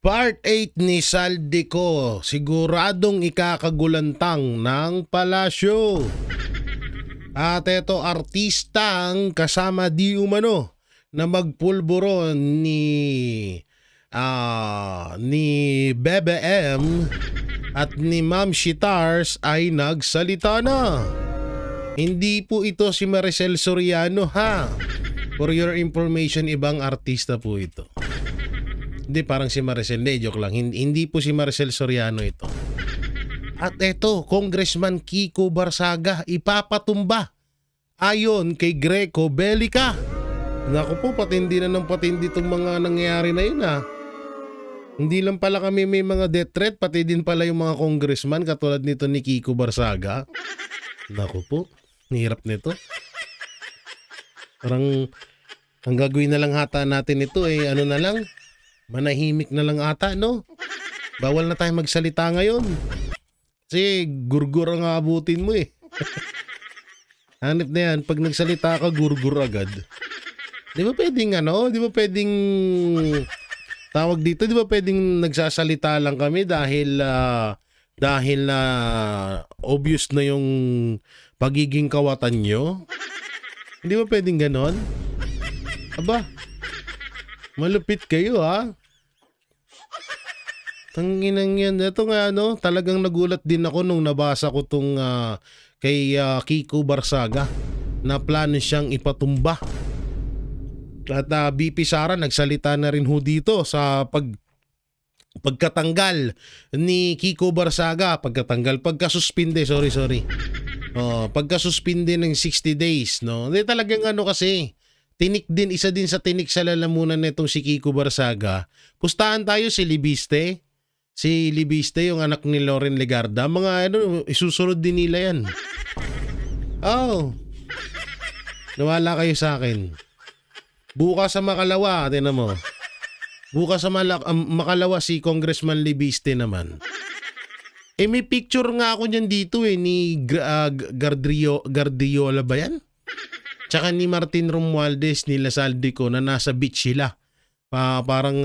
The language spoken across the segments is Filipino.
Part 8 ni Saldico, siguradong ikakagulantang ng palasyo. At ito, artistang kasama di umano na magpulburo ni BBM at ni Ma'am Shitars ay nagsalita na. Hindi po ito si Maricel Soriano ha. For your information, ibang artista po ito. Hindi, parang si Maricel. Hindi, joke lang. Hindi po si Maricel Soriano ito. At eto, Congressman Kiko Barsaga ipapatumba ayon kay Greco Bellica. Naku po, patindi na ng patindi itong mga nangyayari na yun ha. Hindi lang pala kami may mga death threat, pati din pala yung mga congressman katulad nito ni Kiko Barsaga. Naku po, hirap nito. Parang ang gagawin na lang hata natin ito ano na lang, manahimik na lang ata, no? Bawal na tayo magsalita ngayon. Kasi gurgur ang abutin mo Hanip na yan, pag nagsalita ka, gurgur agad. Di ba pwedeng di ba pwedeng tawag dito, di ba pwedeng nagsasalita lang kami dahil obvious na yung pagiging kawatan nyo? Hindi ba pwedeng ganon? Aba, malupit kayo ha. Tanginang yan. Ito nga talagang nagulat din ako nung nabasa ko tong kay Kiko Barsaga na plano siyang ipatumba. At BP Sara nagsalita na rin ho dito sa pagkatanggal ni Kiko Barsaga. Pagkasuspinde, sorry. Pagkasuspinde ng 60 days, no? Hindi talagang kasi tinik din, isa din sa tinik sa lalamunan nitong si Kiko Barsaga. Pustahan tayo si Libiste. Si Libiste, yung anak ni Loren Legarda. Mga isusunod din nila yan. Nawala kayo sa akin. Bukas sa Makalawa, tinan mo. Bukas sa Makalawa si Congressman Libiste naman. May picture nga ako niyan dito ni Gardiola ba yan? Tsaka ni Martin Romualdez, nila Saldico na nasa beach sila. Parang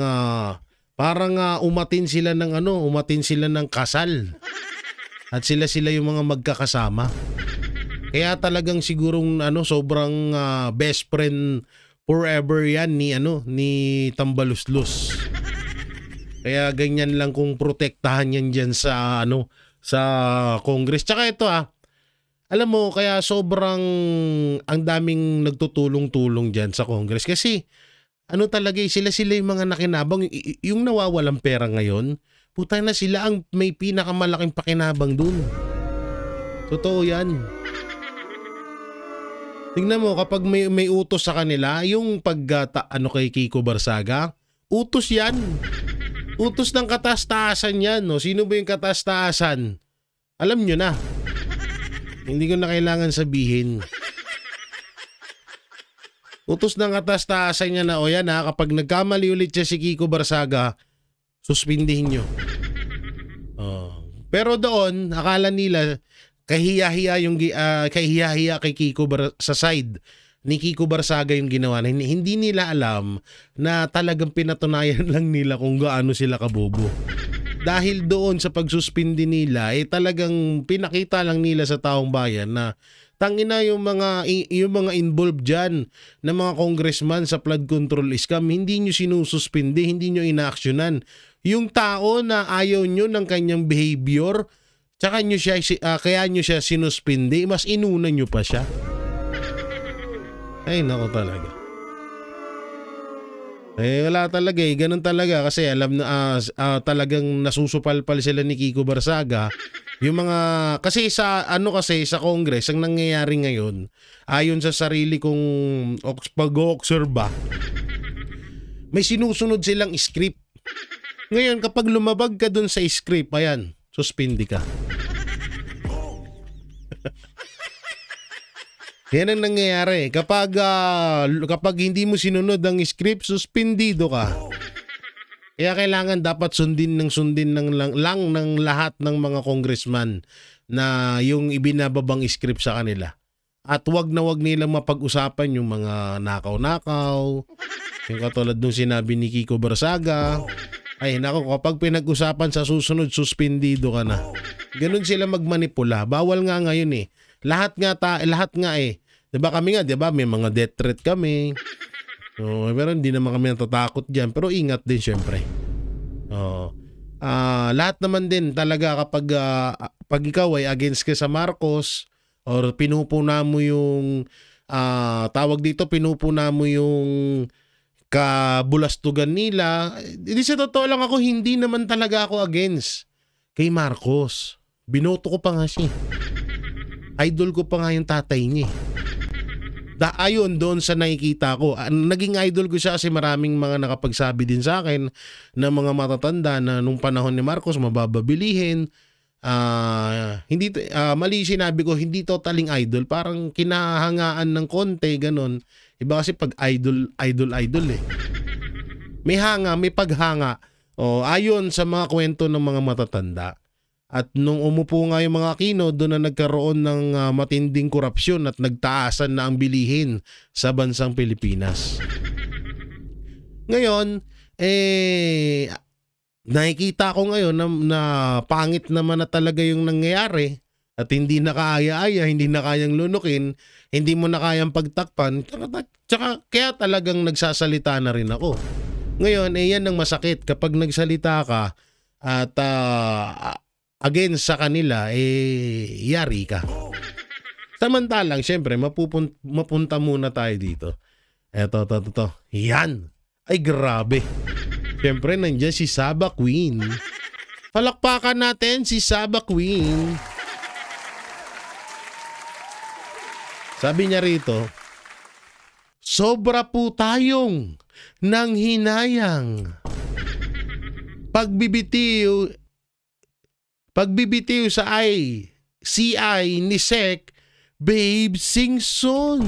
umatin sila ng kasal. At sila yung mga magkakasama. Kaya talagang sigurong sobrang best friend forever yan ni Tambaluslos. Kaya ganyan lang kung protektahan yan diyan sa Congress. Tsaka ito alam mo, kaya sobrang ang daming nagtutulong-tulong diyan sa Congress kasi talaga sila yung mga nakinabang, yung nawawalang pera ngayon, putang na sila ang may pinakamalaking pakinabang dun. Totoo yan. Tingnan mo, kapag may utos sa kanila, yung kay Kiko Barsaga, utos yan. Utos ng kataas-taasan yan, no? Sino ba yung kataas-taasan? Alam nyo na. Hindi ko na kailangan sabihin. Utos ng kataas-taasan niya na yan kapag nagkamali ulit siya si Kiko Barsaga, suspindihin nyo. Pero doon, akala nila kahiya-hiya kay Kiko sa side ni Kiko Barsaga yung ginawa. Hindi nila alam na talagang pinatunayan lang nila kung gaano sila kabobo. Dahil doon sa pagsuspindi nila, talagang pinakita lang nila sa taong bayan na tangina yung mga involved dyan na mga congressman sa flood control scam, hindi nyo sinususpindi, hindi nyo inaaksyonan. Yung tao na ayaw nyo ng kanyang behavior, tsaka kaya nyo siya sinuspindi, mas inuna nyo pa siya. Ay, nako talaga. Wala talaga ganun talaga kasi alam na talagang nasusupalpal sila ni Kiko Barsaga. Yung mga kasi sa Congress ang nangyayari ngayon, ayon sa sarili kong pag-oobserba, may sinusunod silang script. Ngayon kapag lumabag ka dun sa script, ayan, suspindi ka. Yan ang nangyayari. Kapag hindi mo sinunod ang script, suspendido ka. Kaya kailangan dapat sundin ng lahat ng mga congressman na yung ibinababang script sa kanila. At wag nilang mapag-usapan yung mga nakaw-nakaw, yung katulad nung sinabi ni Kiko Barsaga, Ay nako, kapag pinag-usapan sa susunod, suspendido ka na. Ganun sila magmanipula. Bawal nga ngayon eh. Lahat nga eh. 'Di ba kami nga, 'di ba? May mga death threat kami. Pero hindi naman kami natatakot diyan, pero ingat din syempre. Lahat naman din talaga kapag pag ikaw ay against ka sa Marcos or pinupuna mo yung tawag dito, pinupuna mo yung kabulastugan nila. Hindi, sa totoo lang ako, hindi naman talaga ako against kay Marcos. Binoto ko pa nga siya. Idol ko pa nga yung tatay niya. Ayon doon sa nakikita ko. Naging idol ko siya kasi maraming mga nakapagsabi din sa akin na mga matatanda na nung panahon ni Marcos mabababilihin. Mali sinabi ko, hindi totaling idol. Parang kinahangaan ng konti, ganon. Iba kasi pag idol eh. May hanga, may paghanga. Ayon sa mga kwento ng mga matatanda. At nung umupo nga yung mga Aquino, doon na nagkaroon ng matinding korupsyon at nagtaasan na ang bilihin sa bansang Pilipinas. Ngayon, nakikita ko ngayon na pangit naman na talaga yung nangyayari at hindi na kaaya-aya, hindi na kayang lunukin, hindi mo na kayang pagtakpan, tsaka kaya talagang nagsasalita na rin ako. Ngayon, yan ang masakit kapag nagsalita ka at against sa kanila, yari ka. Samantalang, syempre, mapunta muna tayo dito. Eto. Yan. Ay, grabe. Syempre, nandiyan si Saba Queen. Palakpakan natin si Saba Queen. Sabi niya rito, sobra po tayong nanghinayang. Pagbibitiw sa CI ni Sec, Babe Singson.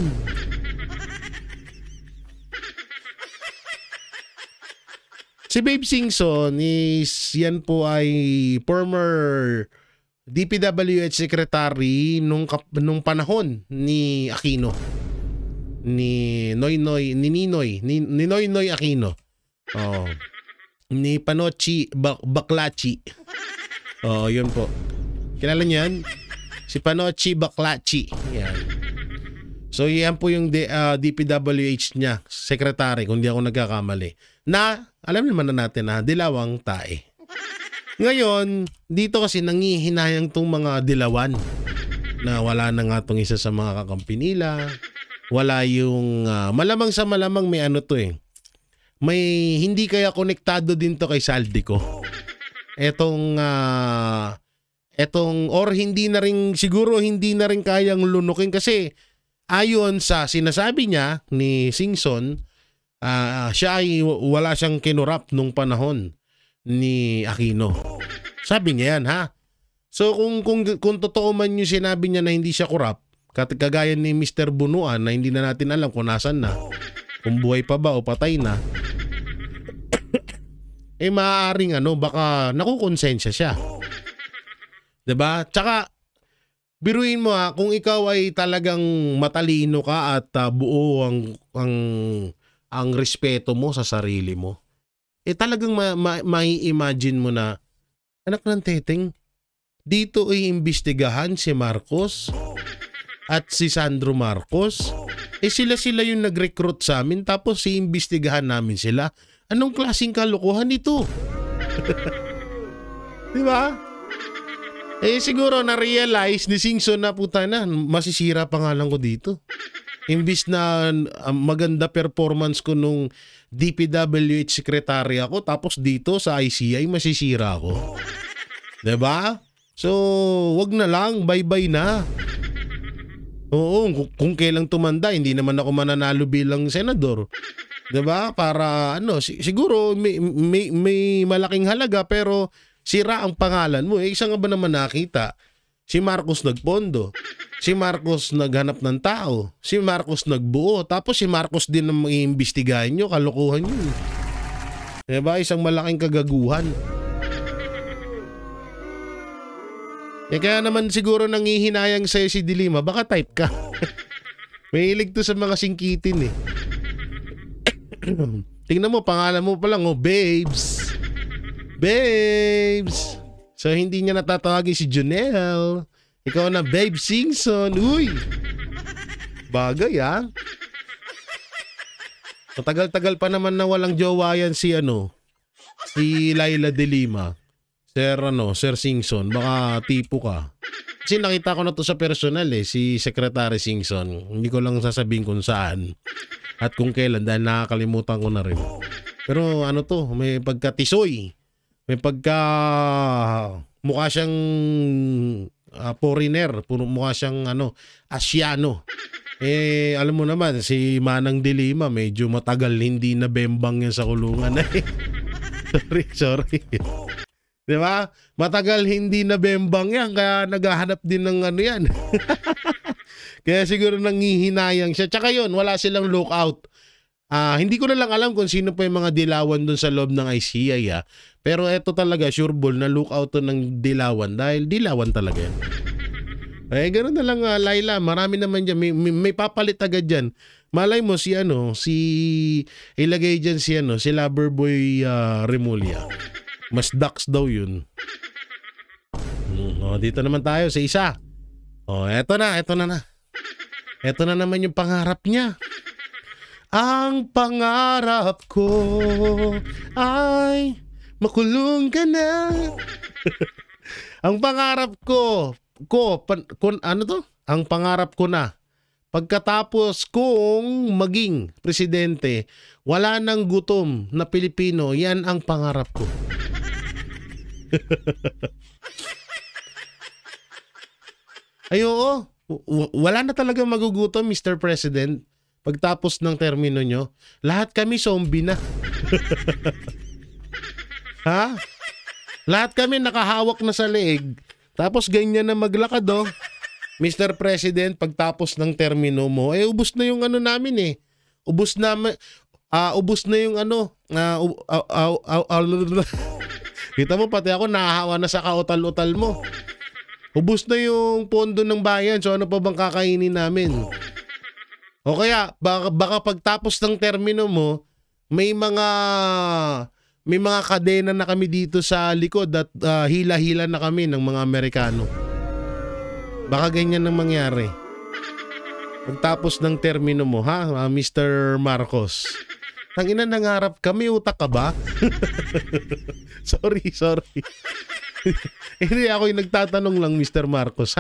Si Babe Singson yan po ay former DPWH Secretary nung panahon ni Aquino. Ni Noynoy Aquino. Ni Panochi Baklachi. Yun po. Kilala niyo yan? Si Panochi Baklachi. Yan. So yan po yung DPWH niya, secretary, kung di ako nagkakamali. Na, alam naman na natin na dilawang tae. Ngayon, dito kasi nangihinayang tong mga dilawan na wala na nga tong isa sa mga kakampi nila. Wala yung, malamang sa malamang may ano to eh. May hindi kaya konektado din to kay Saldico. Or hindi na rin, siguro hindi na rin kayang lunukin kasi ayon sa sinasabi niya ni Singson, siya ay wala siyang kinurap nung panahon ni Aquino. Sabi niya yan, ha? So kung totoo man yung sinabi niya na hindi siya kurap, kagaya ni Mr. Bunuan na hindi na natin alam kung nasan na, kung buhay pa ba o patay na, maaaring baka nakukonsensya siya. 'Di ba? Tsaka biruin mo kung ikaw ay talagang matalino ka at buo ang respeto mo sa sarili mo. Talagang mai-imagine mo na, anak ng teteng, dito ay imbestigahan si Marcos at si Sandro Marcos. Sila yung nag-recruit sa amin tapos iimbestigahan namin sila. Anong klaseng kalokohan ito? Di ba? Siguro na-realize ni Singson na puta na, masisira pangalan ko dito. Imbis na maganda performance ko nung DPWH secretary ako, tapos dito sa ICI masisira ako. Di ba? So, wag na lang, bye-bye na. Oo, kung kailang tumanda, hindi naman ako mananalo bilang senador. 'Di ba? Para siguro may malaking halaga pero sira ang pangalan mo. Isa nga ba naman nakita? Si Marcos nagpondo. Si Marcos naghanap ng tao. Si Marcos nagbuo. Tapos si Marcos din ang iimbestigahan nyo. Kalokohan yun. 'Di ba? Isang malaking kagaguhan. Kaya naman siguro nangihinayang sa'yo si Dilima. Baka type ka. May hilig to sa mga singkitin eh. Tingnan mo, pangalan mo pa lang, Babes. Babes! So hindi niya natatawagin si Jonelle. Ikaw na, Babe Singson. Uy! Bagay Matagal-tagal pa naman na walang jowa yan si Laila de Lima. Sir Singson, baka tipo ka. Kasi nakita ko na to sa personal si Secretary Singson. Hindi ko lang sasabihin kung saan at kung kailan dahil nakakalimutan ko na rin. Pero may pagkatisoy. May mukha siyang foreigner, mukha siyang Asyano. Alam mo naman si Manang de Lima medyo matagal hindi na bembang yan sa kulungan. Sorry. 'Di ba? Matagal hindi na bembang yan kaya naghahanap din ng yan. Kaya siguro nanghihinayang siya. Tsaka yun, wala silang lookout. Hindi ko na lang alam kung sino pa yung mga dilawan doon sa loob ng ICI Pero eto talaga, sure ball na lookout to ng dilawan dahil dilawan talaga yan. Ganoon na lang Laila, marami naman dyan. May papalit agad dyan. Malay mo ilagay dyan si Loverboy Remulla. Mas ducks daw yun. Dito naman tayo sa isa. Eto na. Eto na naman yung pangarap niya. Ang pangarap ko ay makulong ka na. Ang pangarap ko ang pangarap ko na pagkatapos kong maging presidente, wala nang gutom na Pilipino. Yan ang pangarap ko. Ay oo, wala na talaga magugutom, Mr. President. Pagtapos ng termino nyo, lahat kami zombie na. Ha? Lahat kami nakahawak na sa leeg. Tapos ganyan na maglakad Mr. President, pagtapos ng termino mo, ubos na yung namin Ubos na yung kita mo pati ako nahahawa na sa kautal-utal mo. Ubos na yung pondo ng bayan, so ano pa bang kakainin namin? O kaya baka pagtapos ng termino mo, may mga kadena na kami dito sa likod at hila-hila na kami ng mga Amerikano. Baka ganyan ang mangyari. Pagtapos ng termino mo, Mr. Marcos. Tangina, nangarap kami, utak ka ba? Sorry. Hindi ako yung nagtatanong lang, Mr. Marcos,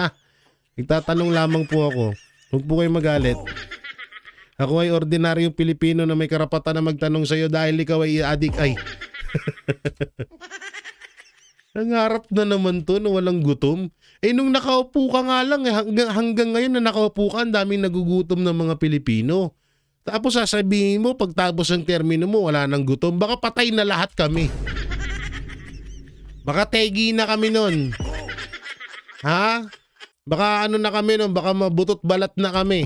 Nagtatanong lamang po ako. Huwag po kayo magalit. Ako ay ordinaryong Pilipino na may karapatan na magtanong sa'yo dahil ikaw ay adik. Nangarap na naman to na walang gutom. Nung nakaupo ka nga lang, hanggang ngayon na nakaupo ka, ang daming nagugutom ng mga Pilipino. Tapos sasabihin mo, pagtapos ng termino mo, wala nang gutom. Baka patay na lahat kami. Baka tegi na kami nun. Baka na kami nun, baka mabutot balat na kami.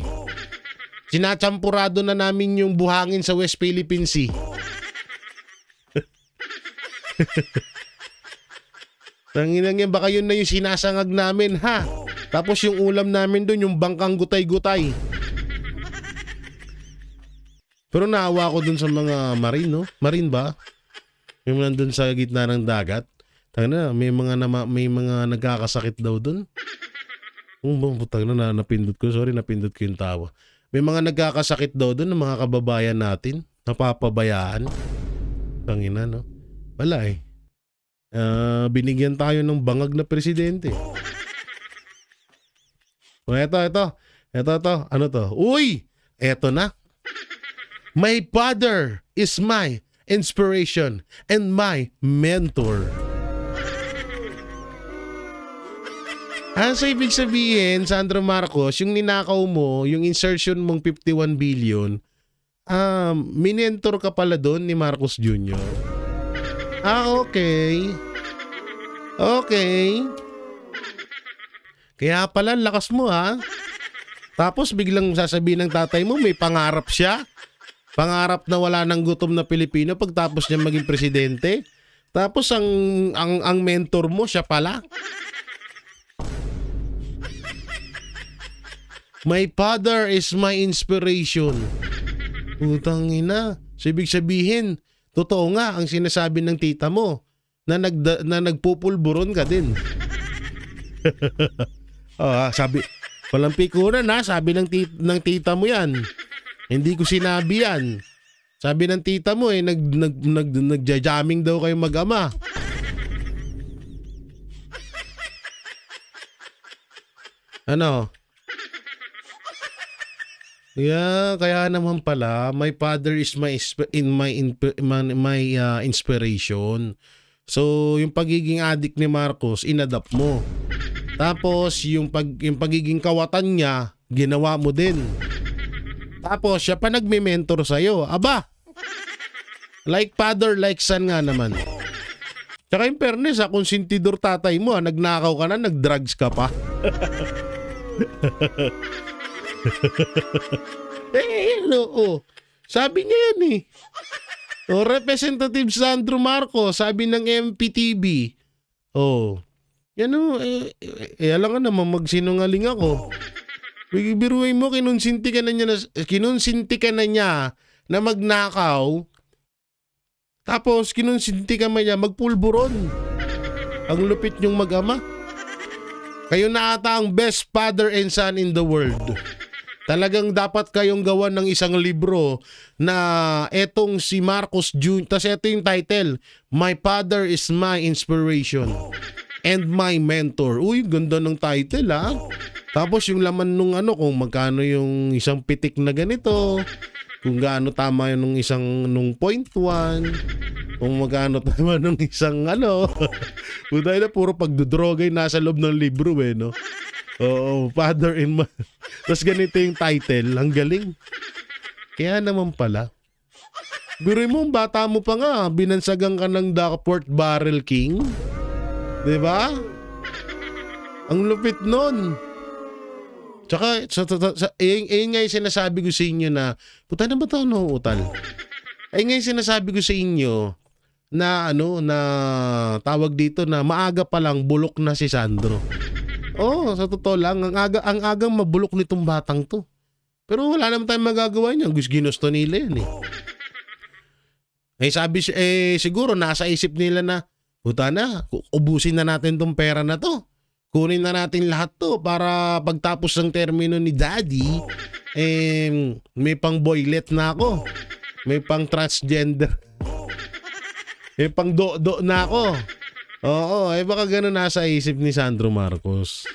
Sinachampurado na namin yung buhangin sa West Philippine Sea. Tanginang yan, baka yun na yung sinasangag namin, Tapos yung ulam namin dun, yung bangkang gutay-gutay. Pero naawa ko dun sa mga marine, Marine ba? Yung nandun sa gitna ng dagat. Tangina, may mga nagkakasakit daw dun. Napindot ko yung tawa. May mga nagkakasakit daw dun ng mga kababayan natin. Napapabayaan. Tangina, no? Wala binigyan tayo ng bangag na presidente. Eto. Ano to? Uy! Eto na. My father is my inspiration and my mentor. So ibig sabihin, Sandro Marcos, yung ninakaw mo, yung insertion mong 51 billion, minentor ka pala doon ni Marcos Jr. Okay. Kaya pala, lakas mo Tapos biglang sasabihin ng tatay mo, may pangarap siya. Pangarap na wala nang gutom na Pilipino pagtapos niya maging presidente. Tapos ang mentor mo, siya pala. My father is my inspiration. Putang ina. So ibig sabihin, totoo nga ang sinasabi ng tita mo na nagpupulburon ka din. Sabi, walang pikunan ha, sabi ng tita mo yan. Hindi ko sinabi yan. Sabi ng tita mo nagja-jamming daw kayo mag-ama. Ano? Yeah, kaya naman pala, my father is my inspiration. So, yung pagiging addict ni Marcos, inadapt mo. Tapos, yung pagiging kawatan niya, ginawa mo din. Tapos, siya pa nagme-mentor sa'yo. Aba! Like father, like son nga naman. Tsaka yung fairness, konsentidor tatay mo, nagnakaw ka na, nagdrugs ka pa. Sabi niya yan eh. Representative Sandro Marcos, sabi ng MPTV. Yan alam ka naman, magsinungaling ako. Biruin mo, kinonsinti ka na niya na magnakaw. Tapos kinonsinti ka niya magpulburon. Ang lupit niyong mag-ama. Kayo na ata ang best father and son in the world. Talagang dapat kayong gawan ng isang libro na etong si Marcos Jr. Tapos eto yung title, My Father is My Inspiration and My Mentor. Uy, ganda ng title ha. Tapos yung laman nung kung magkano yung isang pitik na ganito, kung gaano tama yun nung isang nung 0.1, kung magkano tama nung isang Buday na puro pagdodrogay nasa loob ng libro no? Father in my... Tapos ganito yung title, ang galing. Kaya naman pala. Biruin mo, bata mo pa nga, binansagan ka ng Port Barrel King. Diba? Ang lupit nun. Tsaka, nga yung sinasabi ko sa inyo na, puta na ba ito utal? Nga yung sinasabi ko sa inyo na na tawag dito na maaga pa lang bulok na si Sandro. Sa totoo lang, ang agang mabulok nitong batang to. Pero wala naman tayong magagawa niyan. Ginusto nila yan siguro nasa isip nila na, puta na, ubusin na natin tong pera na to. Kunin na natin lahat to para pagtapos ng termino ni Daddy, may pang boylet na ako. May pang transgender. May pang do na ako. Baka ganun nasa isip ni Sandro Marcos.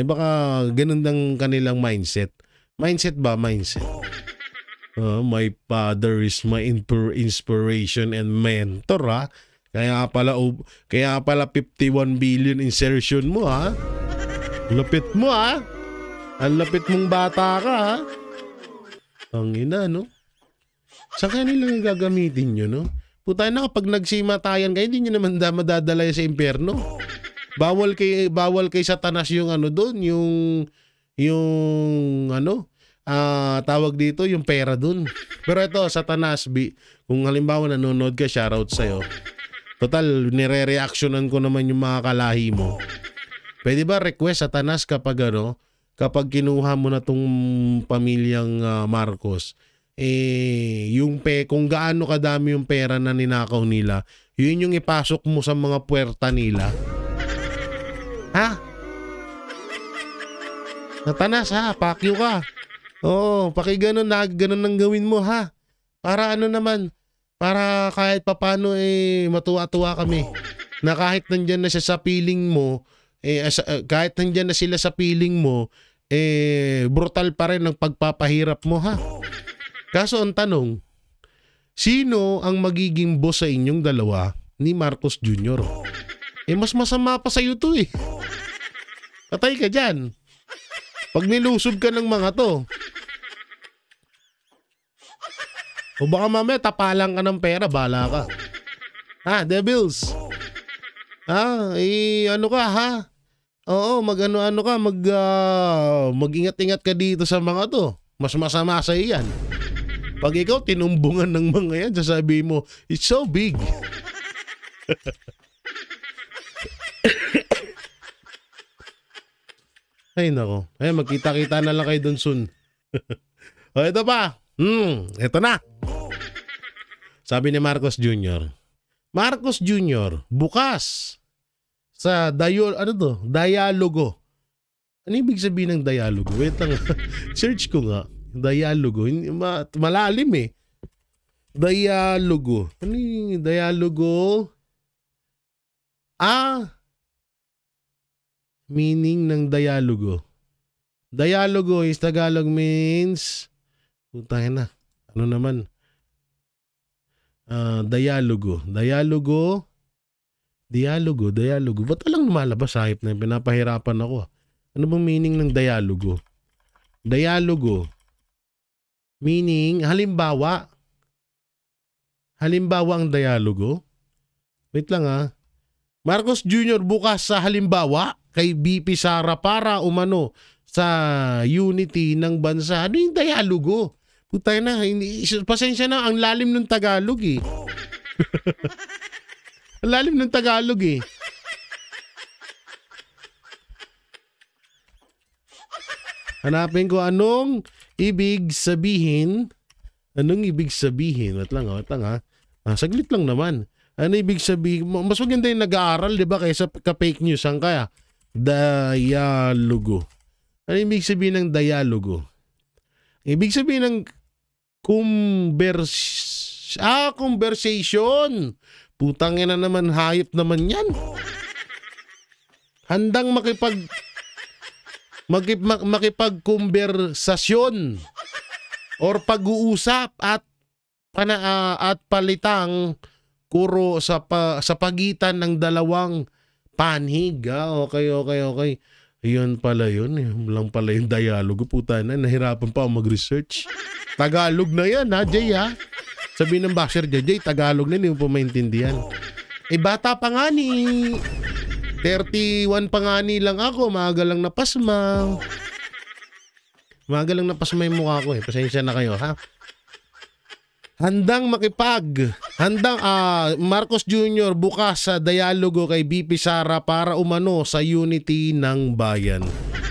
Baka ganun ang kanilang mindset. Mindset ba? Mindset. My father is my inspiration and mentor ha. Kaya pala 51 billion insertion mo ha. Lapit mo ha. Ang lapit mong bata ka ha. Ang ina no. Saan kaya nilang gagamitin nyo no? Putay na kapag nagsimatayan kayo, hindi nyo naman madadala sa impyerno. Bawal kay Satanas yung doon, yung tawag dito, yung pera doon. Pero ito, Satanas, kung halimbawa nanonood ka, shoutout sa'yo. Total, nire-reactionan ko naman yung mga kalahi mo. Pwede ba request Satanas kapag kinuha mo na tong pamilyang Marcos, kung gaano kadami yung pera na ninakaw nila, yun yung ipasok mo sa mga puwerta nila. Ha? Satanas ha, pakyo ka. Pakiganon na ganon ang gawin mo ha. Para para kahit papano matuwa-tuwa kami. Na kahit nandyan na siya sa piling mo, kahit nandyan na sila sa piling mo, brutal pa rin ang pagpapahirap mo ha. Kaso ang tanong, sino ang magiging boss sa inyong dalawa ni Marcos Jr.? Mas masama pa sa'yo to Patay ka dyan. Pag nilusob ka ng mga to. O baka mamaya tapalang ka ng pera, bala ka. Ha, devils? Ka ha? Mag-ano ka, mag-ingat-ingat ka dito sa mga to. Mas masama sa'yo yan. Pag ikaw tinumbungan ng mga yan, sasabihin mo, it's so big. Ay nako. Magkita-kita na lang kayo dun soon. Ito pa. Ito na. Sabi ni Marcos Jr., Marcos Jr. bukas sa dialogo. Ano ibig sabihin ng dialogo? Wait lang. Search ko nga. Dialogo. Malalim eh. Dialogo. Ano yung dialogo? Meaning ng dialogo. Dialogo is Tagalog means putang na. Ano naman? Dialogo. Ba't alang lumalabas sahip na pinapahirapan ako? Ano bang meaning ng dialogo? Dialogo. Meaning, halimbawa. Halimbawa ang dialogo. Wait lang Marcos Jr. bukas sa halimbawa kay BP Sara para umano sa unity ng bansa. Ano yung dialogo? Putay na, pasensya na, ang lalim ng Tagalog eh. Ang lalim ng Tagalog eh. Hanapin ko anong ibig sabihin. Anong ibig sabihin? Wait lang ha. Saglit lang naman. Ano ibig sabihin? Mas maganda yung nag-aaral, di ba? Kaysa ka-fake news ang kaya. Dialogo. Ano ibig sabihin ng dialogo? Ibig sabihin ng conversation. Putang ina naman, hayop naman yan. Handang makipagkonversasyon or pag-uusap at palitang kuro sa pagitan ng dalawang panig. Okay. Yun pala yun. Yun lang pala yung dialogo. Puta na, nahirapan pa ako mag-research. Tagalog na yan Jay Sabi ng basher Jay, Tagalog na, hindi mo pa maintindihan. Bata pa nga ni 31 pa nga ni lang ako. Maaga lang napasma. Yung mukha ko Pasensya na kayo Marcos Jr. bukas sa dialogo kay BP Sara para umano sa unity ng bayan.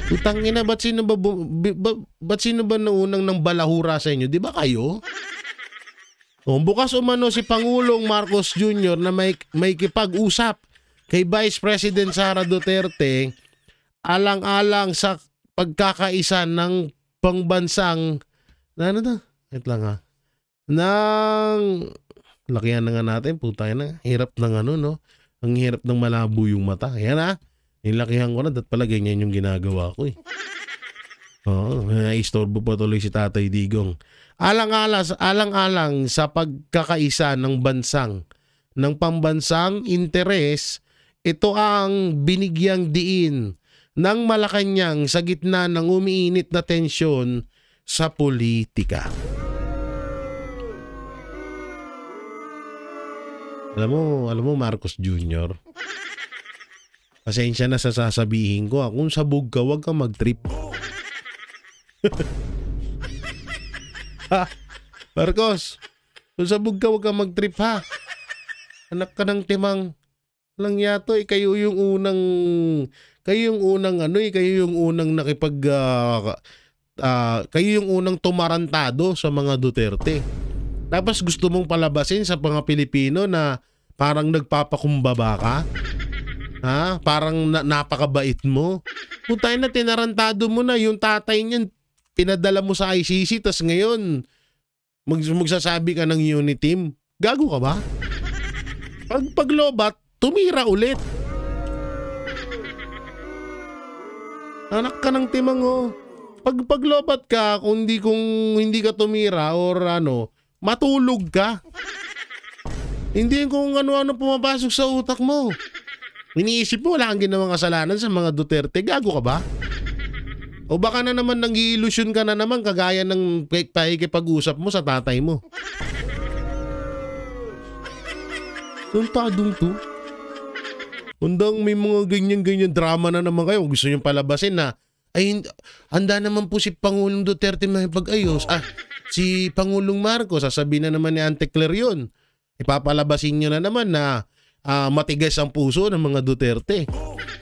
Utangina, ba't sino ba naunang ng balahura sa inyo? Di ba kayo? Bukas umano si Pangulong Marcos Jr. na may kipag-usap kay Vice President Sara Duterte alang-alang sa pagkakaisa ng pangbansang wait lang lakihan na nga natin, putay na. Hirap ng no? Ang hirap ng malabo yung mata. Yan nilakihan ko na, dat pala ganyan yung ginagawa ko istorbo pa tuloy si Tatay Digong. Alang-alang sa pagkakaisa ng pambansang interes, ito ang binigyang diin ng Malacanang sa gitna ng umiinit na tensyon sa politika. Alam mo Marcos Jr. Pasensya na sa sasabihin ko. Kung sabog ka, wag kang mag-trip. Marcos, kung sabog ka, wag kang mag-trip Anak ka ng timang. Lang yato kayo yung unang kayo yung unang tumarantado sa mga Duterte. Tapos gusto mong palabasin sa mga Pilipino na parang nagpapakumbaba ka? Parang napakabait mo? Putay na, tinarantado mo na yung tatay niyan, pinadala mo sa ICC, tas ngayon magsasabi ka ng unity team. Gago ka ba? Paglobat, tumira ulit. Anak ka ng timang Paglobat ka, kung hindi ka tumira or matulog ka. Hindi kung ano-ano pumapasok sa utak mo. Iniisip mo wala kang ginawang kasalanan sa mga Duterte. Gago ka ba? O baka na naman nang-i-illusion ka na naman kagaya ng pakikipag-usap mo sa tatay mo. Tuntadong to. Undang may mga ganyan-ganyan drama na naman kayo. Gusto nyo palabasin na handa naman po si Pangulong Duterte makipag-ayos. Si Pangulong Marcos, sasabihin na naman ni Ante Claire yun. Ipapalabasin nyo na naman na matigas ang puso ng mga Duterte.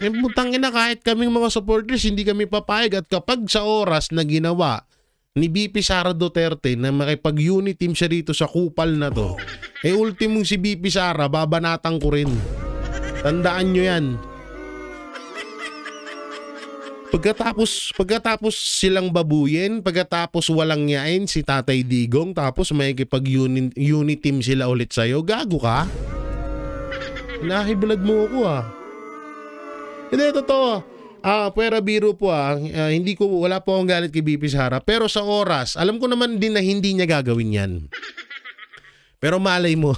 Putangin na, kahit kaming mga supporters, hindi kami papayag. At kapag sa oras na ginawa ni BP Sara Duterte na makipag-unit team siya dito sa kupal na to, ultimong si BP Sara, babanatan ko rin. Tandaan nyo yan. Pagkatapos silang babuyin, pagkatapos walang yain si Tatay Digong, tapos may kipag-unit team sila ulit sa'yo, gago ka? Nahiblad mo ako Hindi, totoo. Pwera biro po wala po akong galit kay BP Sara. Pero sa oras, alam ko naman din na hindi niya gagawin yan. Pero malay mo.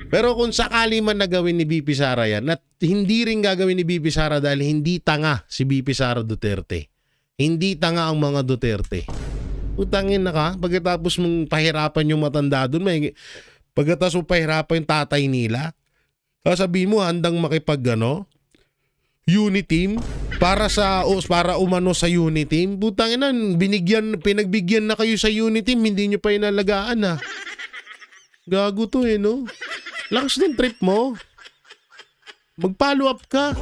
Pero kung sakali man nagawin ni BP Sara yan, at hindi rin gagawin ni BP Sara dahil hindi tanga si BP Sara Duterte. Hindi tanga ang mga Duterte. Utangin na ka, pagkatapos mong pahirapan yung matanda doon, pagkatapos mong pahirapan yung tatay nila, sasabihin mo handang unit team para umano sa unit team. Butangin na, pinagbigyan na kayo sa unit team, hindi nyo pa inalagaan Gago to no? Lakas ng trip mo. Mag-follow up ka.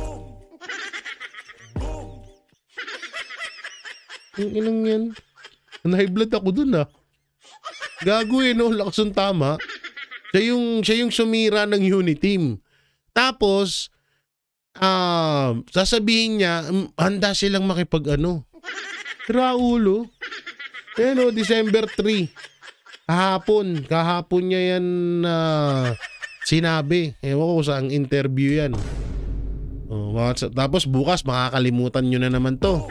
Ang inang yan. High blood ako dun Gago no? Lakas ng tama. Siya yung sumira ng unit team. Tapos, sasabihin niya, handa silang Raulo. December 3. Kahapon niya yan sinabi. Ewan ko saang interview yan. Tapos bukas makakalimutan nyo na naman to.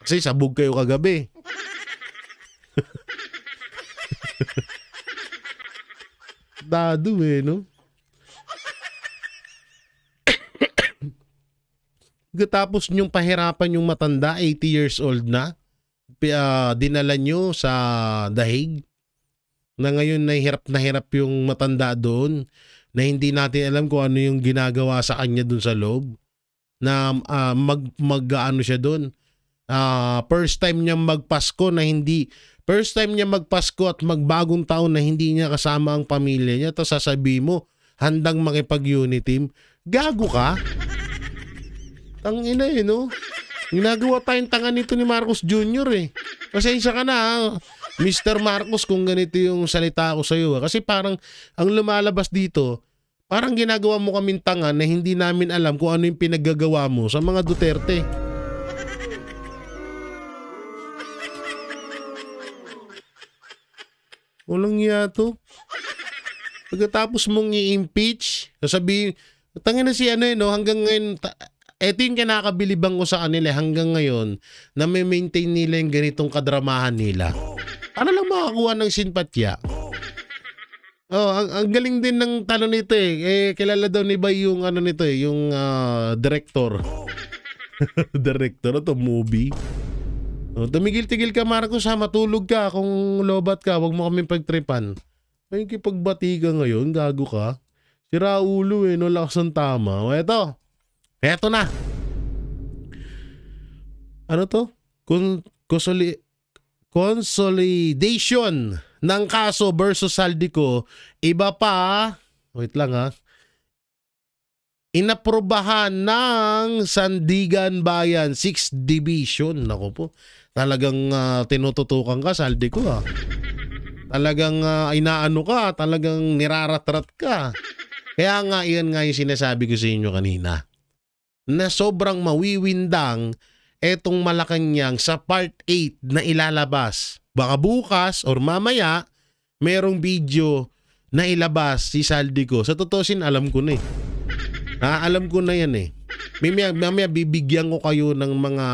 Kasi sabog kayo kagabi. Dado no? Tapos nyong pahirapan yung matanda, 80 years old na, dinala nyo sa dahig, na ngayon na hirap yung matanda doon, na hindi natin alam kung ano yung ginagawa sa kanya doon sa loob, na mag-ano siya doon. First time niya magpasko at magbagong taon na hindi niya kasama ang pamilya niya, tapos sasabihin mo, handang makipag-unit team. Gago ka? Tangina no? Ginagawa tayong tanga nito ni Marcos Jr. Pasensya ka na Mr. Marcos kung ganito yung salita ko sa'yo. Kasi parang ang lumalabas dito, parang ginagawa mo kaming tanga na hindi namin alam kung ano yung pinaggagawa mo sa mga Duterte. Walang iya to. Pagkatapos mong i-impeach, sasabihin, tangina si hanggang ngayon, ito yung kinakabilibang ko sa kanila hanggang ngayon na may maintain nila yung ganitong kadramahan nila. Para lang makakuha ng simpatya. Ang galing din ng tanong nito kilala daw ni Bay yung yung director. Director to movie. Tumigil-tigil ka Marcos matulog ka kung lobat ka, wag mo kaming pagtripan. Ay kipagbati ka ngayon, gago ka. Si Raulo no, lakas ng tama. Eto na. Ano to? Consolidation ng kaso versus Saldico. Iba pa, wait lang inaprobahan ng Sandigan Bayan 6th Division. Nako po. Talagang tinututukan ka, Saldico Talagang inaano ka, talagang niraratrat ka. Kaya nga, iyan nga yung sinasabi ko sa inyo kanina. Na sobrang mawiwindang etong Malacanang sa part 8 na ilalabas. Baka bukas or mamaya merong video na ilabas si Saldico. Sa totoo alam ko na alam ko na yan Mamaya bibigyan ko kayo ng mga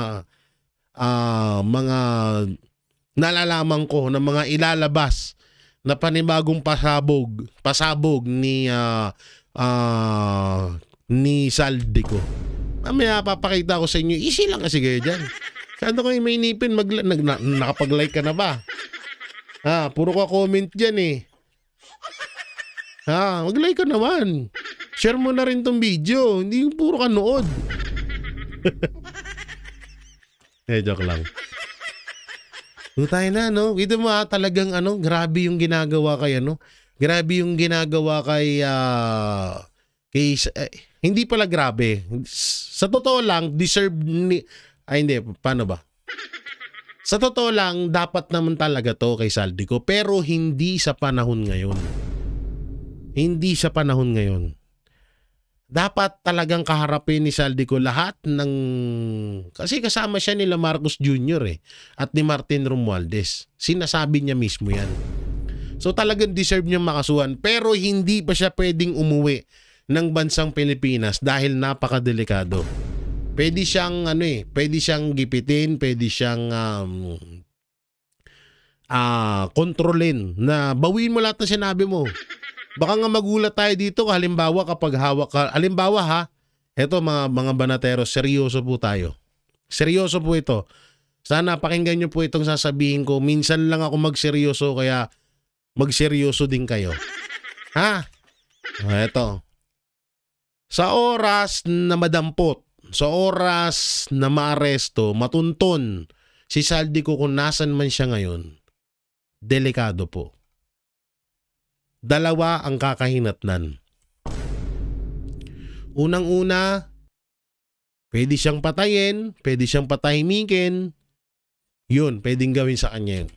nalalaman ko ng mga ilalabas na panibagong pasabog ni Saldico. Mamaya papakita ko sa inyo. Easy lang kasi kayo dyan. Kano kayo may nipin, nakapag-like ka na ba? Puro ka comment dyan mag-like ka naman. Share mo na rin tong video. Hindi yung puro ka nood. Joke lang. Tayo na, Ito mo talagang grabe yung ginagawa kay Grabe yung ginagawa kay hindi pala grabe. Sa totoo lang, deserve ni... hindi, paano ba? Sa totoo lang, dapat naman talaga to kay Saldico, pero hindi sa panahon ngayon. Hindi sa panahon ngayon. Dapat talagang kaharapin ni Saldico lahat ng... Kasi kasama siya nila Marcos Jr. At ni Martin Romualdez. Sinasabi niya mismo yan. So talagang deserve niyang makasuhan, pero hindi pa siya pwedeng umuwi ng bansang Pilipinas dahil napakadelikado. Pwede siyang pwede siyang gipitin, pwede siyang kontrolin na bawiin mo lahat ng sinabi mo. Baka nga magulat tayo dito halimbawa kapag hawak ka. Halimbawa ha, eto mga banateros, seryoso po tayo. Seryoso po ito. Sana pakinggan niyo po itong sasabihin ko. Minsan lang ako magseryoso kaya magseryoso din kayo. Ha? Eto. Sa oras na madampot, sa oras na maaresto, matunton si Saldico kung nasan man siya ngayon, delikado po. Dalawa ang kakahinatnan. Unang-una, pwede siyang patayin, pwede siyang patahimikin, yun, pwedeng gawin sa kanya yun.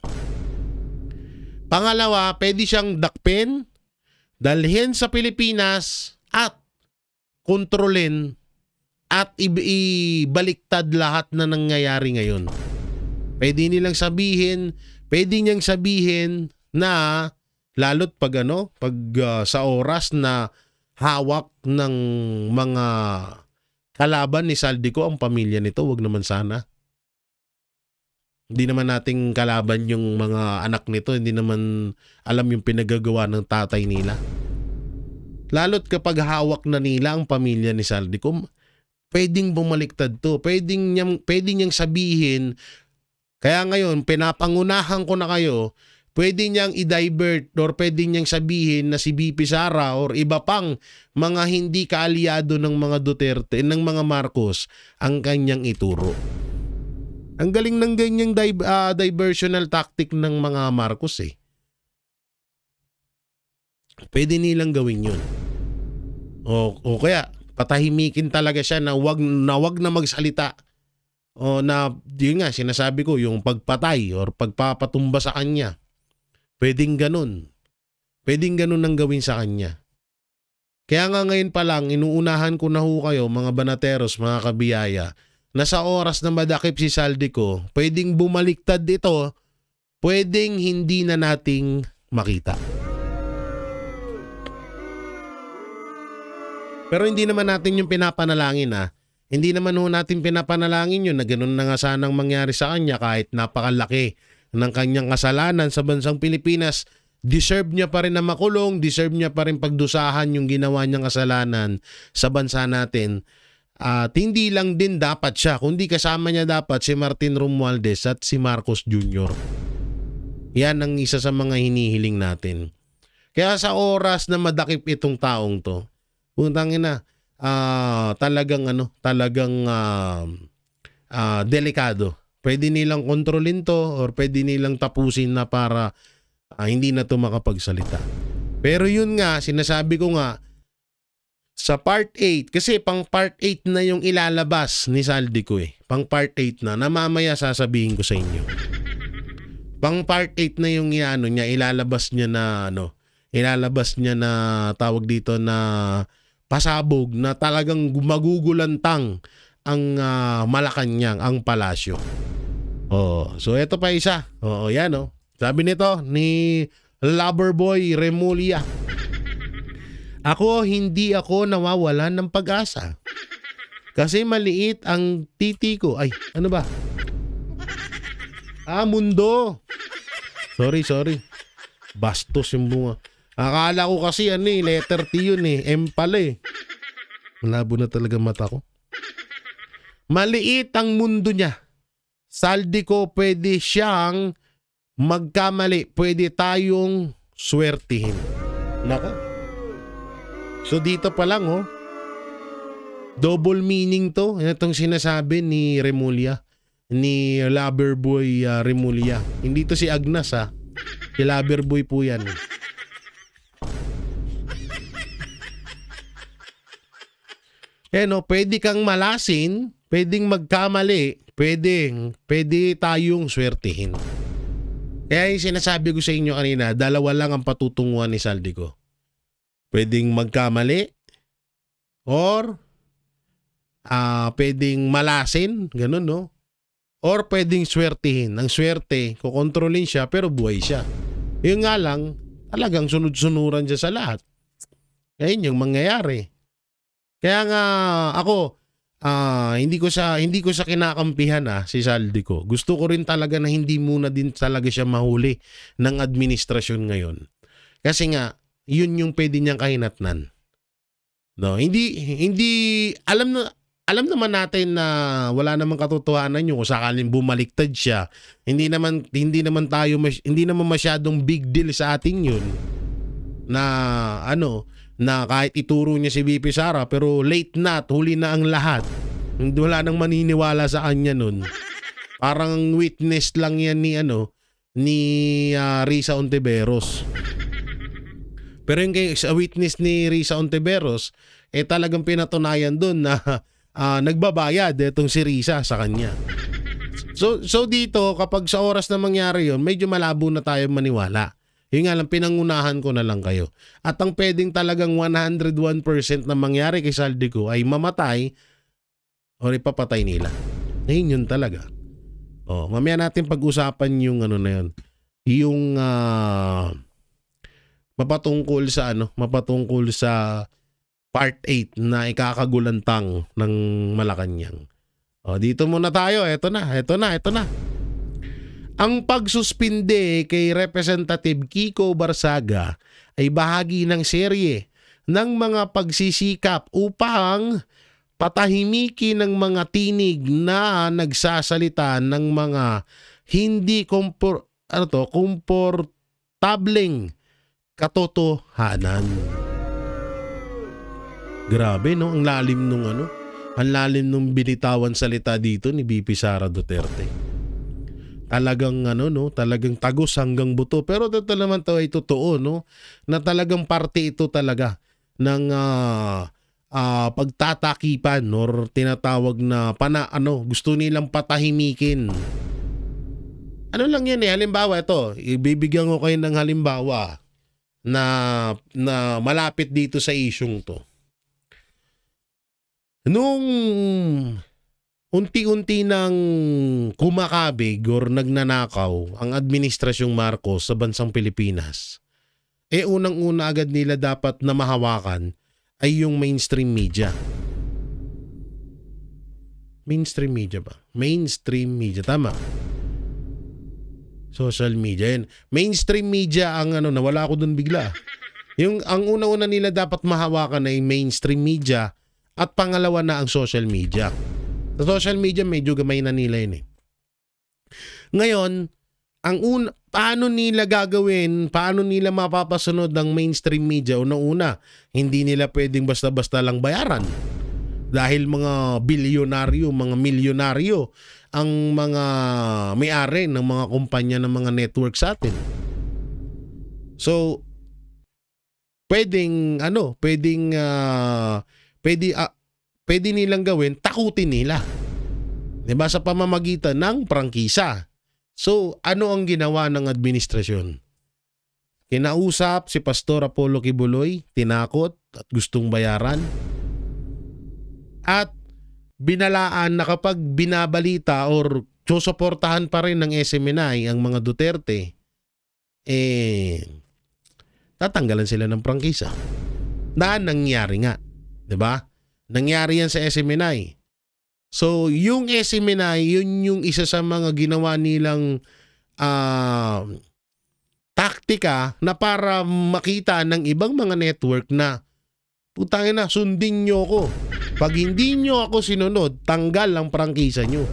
Pangalawa, pwede siyang dakpin, dalhin sa Pilipinas at kontrolin at ibaliktad lahat na nangyayari ngayon. Pwede niyang sabihin na lalo't pag sa oras na hawak ng mga kalaban ni Saldico ang pamilya nito, wag naman sana. Hindi naman nating kalaban yung mga anak nito, hindi naman alam yung pinagagawa ng tatay nila. Lalo't kapag hawak na nila ang pamilya ni Saldico, pwedeng bumaliktad to. Pwedeng niyang sabihin, kaya ngayon, pinapangunahan ko na kayo, pwede niyang i-divert or pwede niyang sabihin na si BP Sara or iba pang mga hindi kaalyado ng mga Duterte, ng mga Marcos, ang kanyang ituro. Ang galing ng ganyang diversional tactic ng mga Marcos Pwede nilang gawin yun. O kaya, patahimikin talaga siya na wag na magsalita. O na, yun nga, sinasabi ko, yung pagpatay or pagpapatumba sa kanya. Pwedeng ganun. Pwedeng ganun ang gawin sa kanya. Kaya nga ngayon pa lang, inuunahan ko na ho kayo, mga banateros, mga kabiyaya, na sa oras na madakip si Saldico, pwedeng bumaliktad ito, pwedeng hindi na nating makita. Pero hindi naman natin yung pinapanalangin Hindi naman ho natin pinapanalangin yun na ganun na nga sanang mangyari sa kanya kahit napakalaki ng kanyang kasalanan sa bansang Pilipinas. Deserve niya pa rin na makulong, deserve niya pa rin pagdusahan yung ginawa niyang kasalanan sa bansa natin. At hindi lang din dapat siya, kundi kasama niya dapat si Martin Romualdez at si Marcos Jr. Yan ang isa sa mga hinihiling natin. Kaya sa oras na madakip itong taong to, puntangin na, talagang delikado. Pwede nilang kontrolin to or pwede nilang tapusin na para hindi na to makapagsalita. Pero yun nga, sinasabi ko nga, sa part 8, kasi pang part 8 na yung ilalabas ni Saldico Pang part 8 na mamaya sasabihin ko sa inyo. Pang part 8 na yung ilalabas niya na tawag dito na pasabog na talagang magugulantang ang Malacanang, ang palasyo. So eto pa isa. Yan Sabi nito ni Loverboy Remulla. Hindi ako nawawalan ng pag-asa. Kasi maliit ang titi ko. Ay, ano ba? Mundo. Sorry. Bastos yung bunga. Akala ko kasi letter T yun M pala Malabo na talaga mata ko. Maliit ang mundo niya. Saldico, pwede siyang magkamali. Pwede tayong swertihin. Nako. So dito pa lang double meaning to. Itong sinasabi ni Remulla, ni Loverboy Remulla. Hindi to si Agnes Si Loverboy po yan. Pwede kang malasin, pwedeng magkamali, pwede tayong swertihin. Kaya yung sinasabi ko sa inyo kanina, dalawa lang ang patutunguhan ni Saldico. Pwedeng magkamali or pwedeng malasin, ganun no? Or pwedeng swertihin. Ang swerte, kukontrolin siya pero buhay siya. Yun nga lang, talagang sunod-sunuran siya sa lahat. Ayun yung mangyayari. Kaya nga ako, hindi ko sa kinakampihan si Saldico. Gusto ko rin talaga na hindi muna din talaga siya mahuli ng administrasyon ngayon. Kasi nga, yun yung pwede niyang kahinatnan. No, hindi alam naman natin na wala namang katotohanan yun kung sakaling bumaliktad siya. Hindi naman masyadong big deal sa atin yun. Na na kahit ituro niya si VP Sara pero late na at huli na ang lahat. Wala nang maniniwala sa kanya nun. Parang witness lang yan ni Risa Ontiveros. Pero yung sa witness ni Risa Ontiveros, talagang pinatunayan dun na nagbabayad itong si Risa sa kanya. So dito, kapag sa oras na mangyari yun, medyo malabo na tayo maniwala. Yung nga lang, pinangunahan ko na lang kayo. At ang pwedeng talagang 101% na mangyari kay Saldico ay mamatay o ipapatay nila. Ngayon yun talaga. Mamaya natin pag-usapan yung na yun. Yung mapatungkol sa part 8 na ikakagulantang ng Malacanang. Dito muna tayo. Ito na. Ang pagsuspinde kay Representative Kiko Barsaga ay bahagi ng serye ng mga pagsisikap upang patahimikin ng mga tinig na nagsasalita ng mga hindi komportableng katotohanan. Grabe no, ang lalim nung binitawan salita dito ni VP Sara Duterte. Talagang talagang tagos hanggang buto. Pero ito naman to ay totoo na talagang parte ito talaga ng pagtatakipan or tinatawag na gusto nilang patahimikin. Ano lang yan halimbawa ito, ibibigyan ko kayo ng halimbawa na malapit dito sa isyung to. Nung unti-unti nang kumakabig or nagnanakaw ang administrasyong Marcos sa bansang Pilipinas, unang-una agad nila dapat na mahawakan ay yung mainstream media. Mainstream media ba? Mainstream media, tama. Social media yan. Mainstream media ang nawala ako dun bigla. Ang una-una nila dapat mahawakan ay mainstream media at pangalawa na ang social media. Sa social media, medyo gamay na nila yun Ngayon, paano nila gagawin, paano nila mapapasunod ang mainstream media? Una-una, hindi nila pwedeng basta-basta lang bayaran. Dahil mga bilyonaryo, mga milyonaryo, ang mga may-ari ng mga kumpanya ng mga network sa atin. So, pwede nilang gawin, takutin nila. Diba? Sa pamamagitan ng prangkisa. So, ano ang ginawa ng administrasyon? Kinausap si Pastor Apollo Kibuloy, tinakot at gustong bayaran. At binalaan na kapag binabalita or susuportahan pa rin ng SMNI ang mga Duterte, tatanggalan sila ng prangkisa. Na nangyari nga. Diba? Nangyari yan sa SMNI. So, yung SMNI, yun yung isa sa mga ginawa nilang taktika na para makita ng ibang mga network na putangin na, sundin nyo ko. Pag hindi nyo ako sinunod, tanggal ang prangkisa nyo.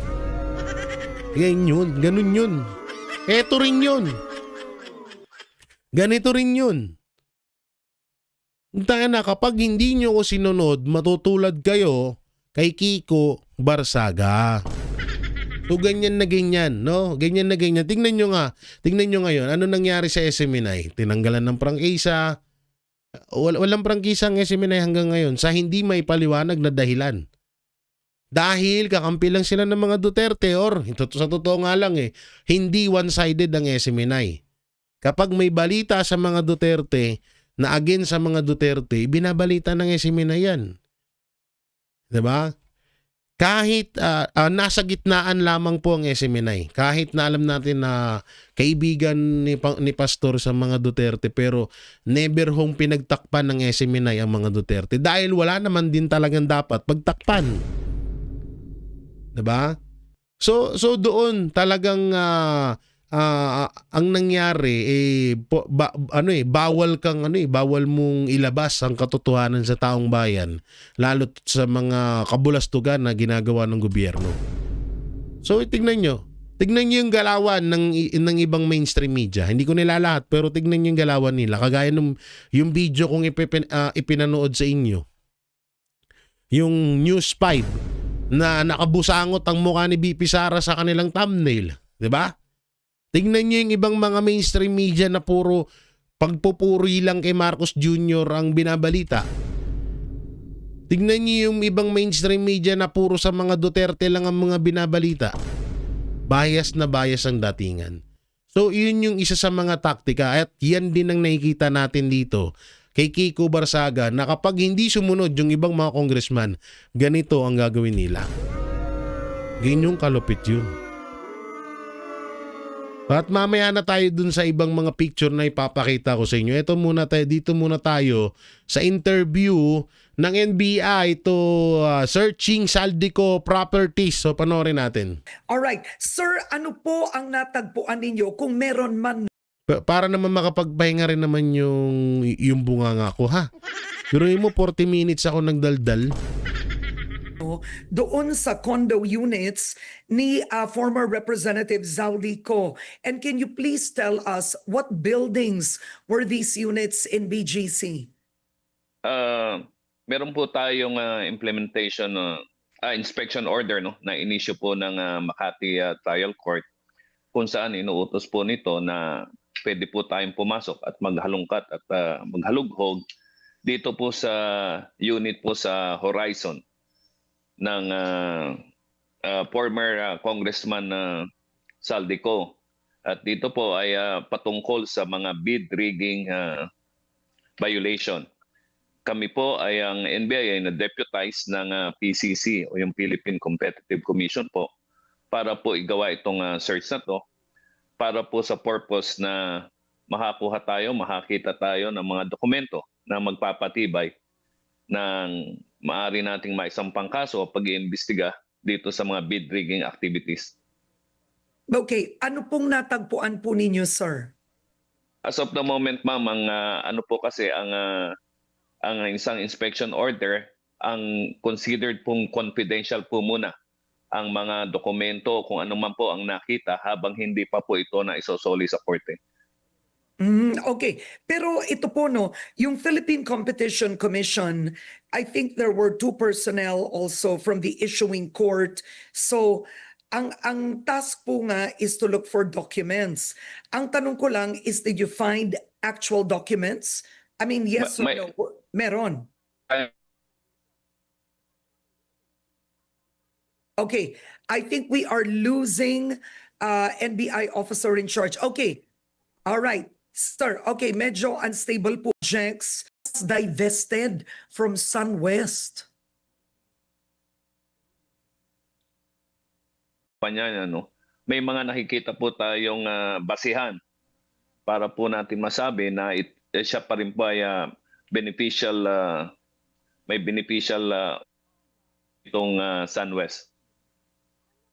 Ganun yun. Eto rin yun. Ganito rin yun. Tanga na, kapag hindi nyo ko sinunod, matutulad kayo kay Kiko Barsaga. So ganyan na ganyan, no? Ganyan na ganyan. Tingnan nyo ngayon, ano nangyari sa SMNI? Tinanggalan ng prangkisa. Walang prangkisa ang SMNI hanggang ngayon sa hindi may paliwanag na dahilan. Dahil kakampi lang sila ng mga Duterte or sa totoo nga lang hindi one-sided ang SMNI. Kapag may balita sa mga Duterte na against sa mga Duterte, binabalita ng SMNI yan. Diba? Kahit nasa gitnaan lamang po ang SMNI, kahit na alam natin na kaibigan ni Pastor sa mga Duterte, pero never hong pinagtakpan ng SMNI ang mga Duterte dahil wala naman din talagang dapat pagtakpan. Diba? So doon talagang ang nangyari bawal mong ilabas ang katotohanan sa taong bayan, lalo sa mga kabulastugan na ginagawa ng gobyerno. So tignan nyo yung galawan ng ibang mainstream media. Hindi ko nilalahat pero tignan nyo yung galawan nila. Kagaya ng yung video kong ipinanood sa inyo. Yung News 5 na nakabusangot ang mukha ni BP Sara sa kanilang thumbnail. Diba? Tingnan nyo yung ibang mga mainstream media na puro pagpupuri lang kay Marcos Jr. ang binabalita. Tingnan nyo yung ibang mainstream media na puro sa mga Duterte lang ang mga binabalita. Bias na bias ang datingan. So yun yung isa sa mga taktika at yan din ang nakikita natin dito kay Kiko Barsaga na kapag hindi sumunod yung ibang mga congressman, ganito ang gagawin nila. Ganyong kalupit yun. At mamaya na tayo dun sa ibang mga picture na ipapakita ko sa inyo. Dito muna tayo sa interview ng NBI to Searching Saldico Properties. So panoorin natin. Alright. Sir, ano po ang natagpuan ninyo kung meron man? Para naman makapagpahinga rin naman yung bunganga ko, ha? Pero mo 40 minutes ako nagdaldal. Doon sa condo units ni former Representative Zaldico. And can you please tell us what buildings were these units in BGC? Meron po tayong implementation inspection order na inisyu po ng Makati Trial Court kung saan inuutos po nito na pwede po tayong pumasok at maghalungkat at maghalughog dito po sa unit po sa Horizon ng former Congressman Saldico. At dito po ay patungkol sa mga bid rigging violation. Kami po ay ang NBI ay na-deputize ng PCC o yung Philippine Competitive Commission po para po igawa itong search na to para po sa purpose na makakuha tayo, makakita tayo ng mga dokumento na magpapatibay ng maaari nating maisampang kaso o pag-iimbestiga dito sa mga bid rigging activities. Okay, ano pong natagpuan po ninyo, sir? As of the moment, ma'am, ang ano po kasi ang isang inspection order, ang considered pong confidential po muna ang mga dokumento kung ano man po ang nakita habang hindi pa po ito na isosoli sa korte. Okay. Pero ito po yung Philippine Competition Commission, I think there were 2 personnel also from the issuing court. So ang task po nga is to look for documents. Ang tanong ko lang is, did you find actual documents? I mean, yes or no? Meron. Okay, I think we are losing NBI officer in charge. Okay, all right, sir. Okay, medyo unstable projects divested from SunWest. May mga nakikita po tayong basihan para po natin masabi na siya pa rin po ay beneficial, may beneficial itong SunWest.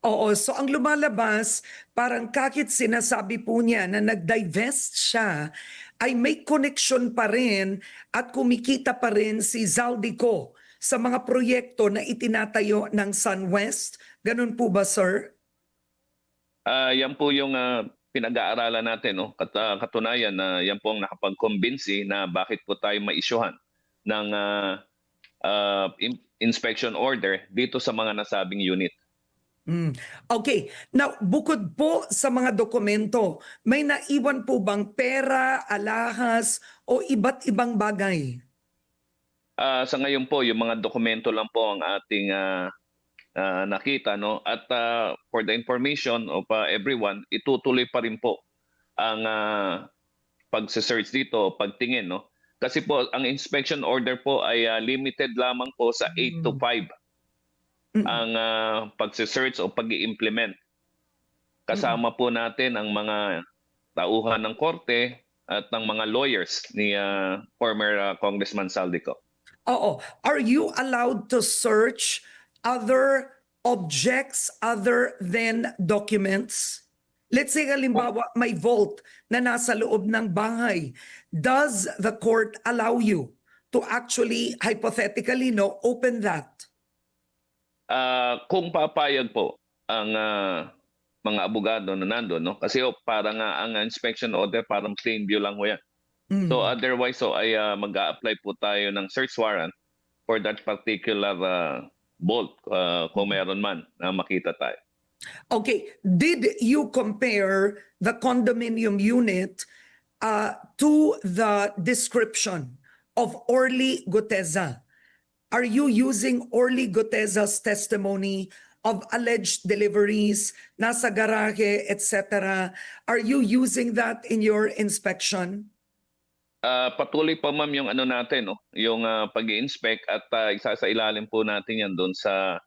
Oo, so ang lumalabas, parang kakit sinasabi po niya na nag-divest siya, ay may connection pa rin at kumikita pa rin si Zaldico sa mga proyekto na itinatayo ng SunWest. Ganun po ba, sir? Yan po yung pinag-aaralan natin. Katunayan na yan po ang nakapag-convince na bakit po tayo ma-issuehan ng inspection order dito sa mga nasabing unit. Okay. Now, bukod po sa mga dokumento, may naiwan po bang pera, alahas, o iba't ibang bagay? Sa ngayon po, yung mga dokumento lang po ang ating nakita, no? At for the information of everyone, itutuloy pa rin po ang pagse-search dito, pagtingin, no? Kasi po ang inspection order po ay limited lamang po sa 8 to 5 ang pagse-search o pag-i-implement. Kasama po natin ang mga tauhan ng korte at ng mga lawyers ni former Congressman Saldico. Oo. Are you allowed to search other objects other than documents? Let's say halimbawa may vault na nasa loob ng bahay. Does the court allow you to actually hypothetically open that? Kung papayag po ang mga abogado na nandun, no? Kasi parang ang inspection order parang plain view lang ho yan. So otherwise ay mag-a-apply po tayo ng search warrant for that particular vault kung meron man na makita tayo. Okay, did you compare the condominium unit to the description of Orly Guteza? Are you using Orly Guteza's testimony of alleged deliveries, nasa garahe, etc.? Are you using that in your inspection? Patuloy pa ma'am yung natin, no? Yung pag-i-inspect at isasailalim po natin yan doon sa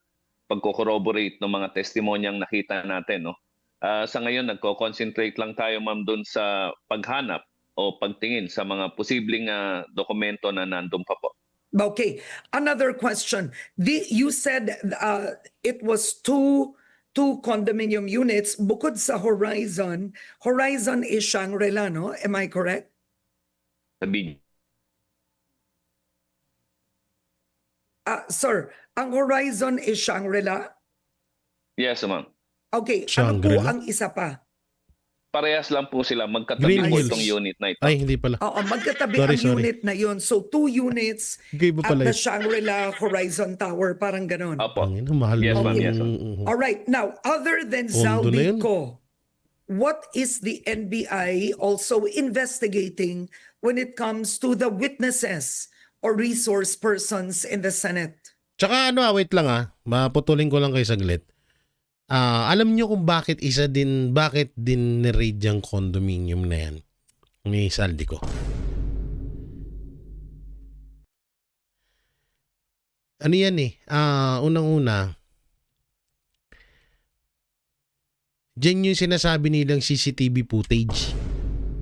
pagko-corroborate ng mga testimonyang nakita natin, no? Sa ngayon nagko-concentrate lang tayo ma'am doon sa paghanap o pagtingin sa mga posibleng dokumento na nandun pa po. Okay, another question. You said it was two condominium units bukod sa Horizon. Horizon is Shangri-La, no? Am I correct? Sabi Sir, ang Horizon is Shangri-La? Yes, ma'am. Okay, ano po Shangri-La? ang isa pa? Parehas lang po sila. Magkatabi Green po Hills. itong unit na ito. Ay, hindi pala. Oo, magkatabi Sorry, ang sorry. unit na yun. So, 2 units Iba at pala the yun. Shangri-La Horizon Tower, parang ganon. Opo. Ang ina, mahal Yes, ng- ma'am. Yes, ma'am. All right, now, other than Condo na yun. Zaldico, what is the NBI also investigating when it comes to the witnesses or resource persons in the Senate? Tsaka wait lang maputulin ko lang kayo saglit. Alam nyo kung bakit din ni-raid yung condominium na yan ni Saldico? Ano yan unang-una, dyan yung sinasabi nilang CCTV footage.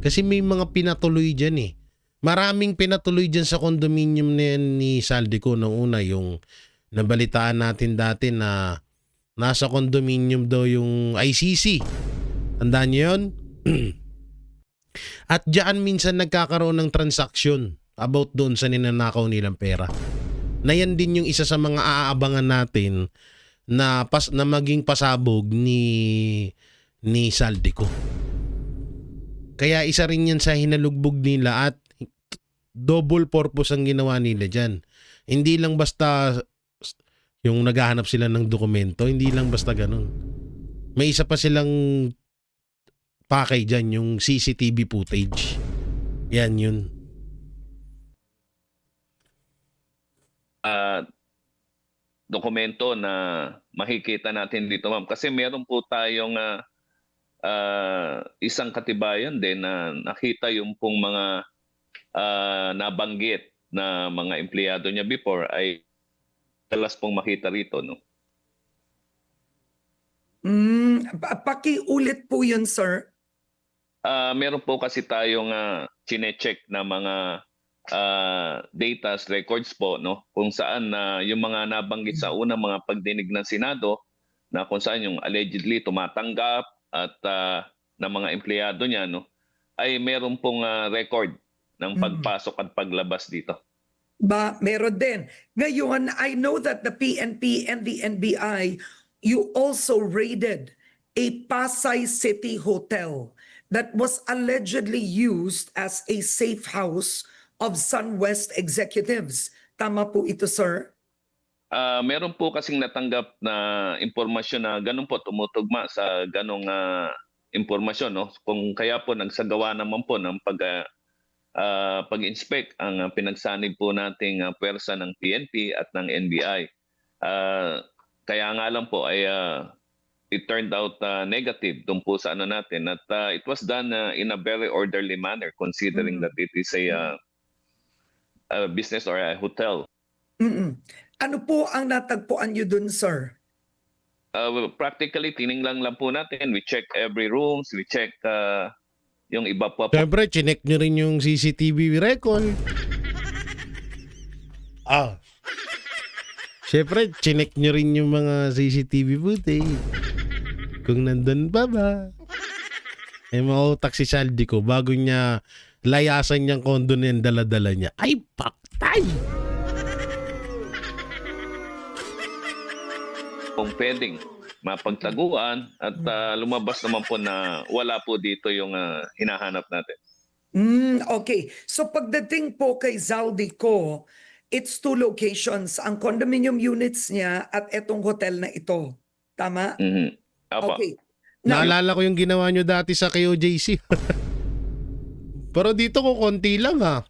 Kasi may mga pinatuloy dyan Maraming pinatuloy dyan sa condominium na yan ni Saldico. Nung una, yung nabalitaan natin dati na nasa condominium daw yung ICC. Tandaan niyo yun? At diyan minsan nagkakaroon ng transaksyon about doon sa ninanakaw nilang pera. Na yan din yung isa sa mga aabangan natin na maging pasabog ni Saldico. Kaya isa rin yan sa hinalugbog nila at double purpose ang ginawa nila dyan. Hindi lang basta yung naghahanap sila ng dokumento, hindi lang basta ganun. May isa pa silang pakay dyan, yung CCTV footage. Yan yun. Dokumento na makikita natin dito, ma'am. Kasi meron po tayong isang katibayan din na nakita yung pong mga nabanggit na mga empleyado niya before ay talas pong makita rito, no? Pakiulit po yun, sir. Meron po kasi tayong chine-check na mga data records po, no, kung saan yung mga nabanggit sa unang mga pagdinig ng Senado na kung saan yung allegedly tumatanggap at ng mga empleyado niya, no, ay meron pong record ng pagpasok at paglabas dito. Meron din. Ngayon, I know that the PNP and the NBI, you also raided a Pasay City hotel that was allegedly used as a safe house of SunWest executives. Tama po ito, sir? Meron po kasing natanggap na impormasyon na ganun po tumutugma sa ganong impormasyon, no? Kung kaya po nagsagawa naman po ng pag-inspect ang pinagsanib po nating pwersa ng PNP at ng NBI. Kaya nga lang po ay it turned out negative doon po sa ano natin at it was done in a very orderly manner considering that it is a business or a hotel. Ano po ang natagpuan nyo dun, sir? Practically, tiningnan lang po natin. We check every rooms, we check yung iba pa po. Siyempre, chinek nyo rin yung CCTV record. Siyempre, chinek nyo rin yung mga CCTV footage. Kung nandun pa ba. Mautak si Saldi ko bago niya layasan niyang kondo na yung dala-dala niya. Ay, paktay! Kung pwedeng mapagtaguan at lumabas naman po na wala po dito yung hinahanap natin. Okay. So pagdating po kay Zaldico, it's 2 locations, ang condominium units niya at etong hotel na ito. Tama? Apa. Okay. Now, Naalala ko yung ginawa nyo dati sa KOJC. Pero dito ko konti lang ha.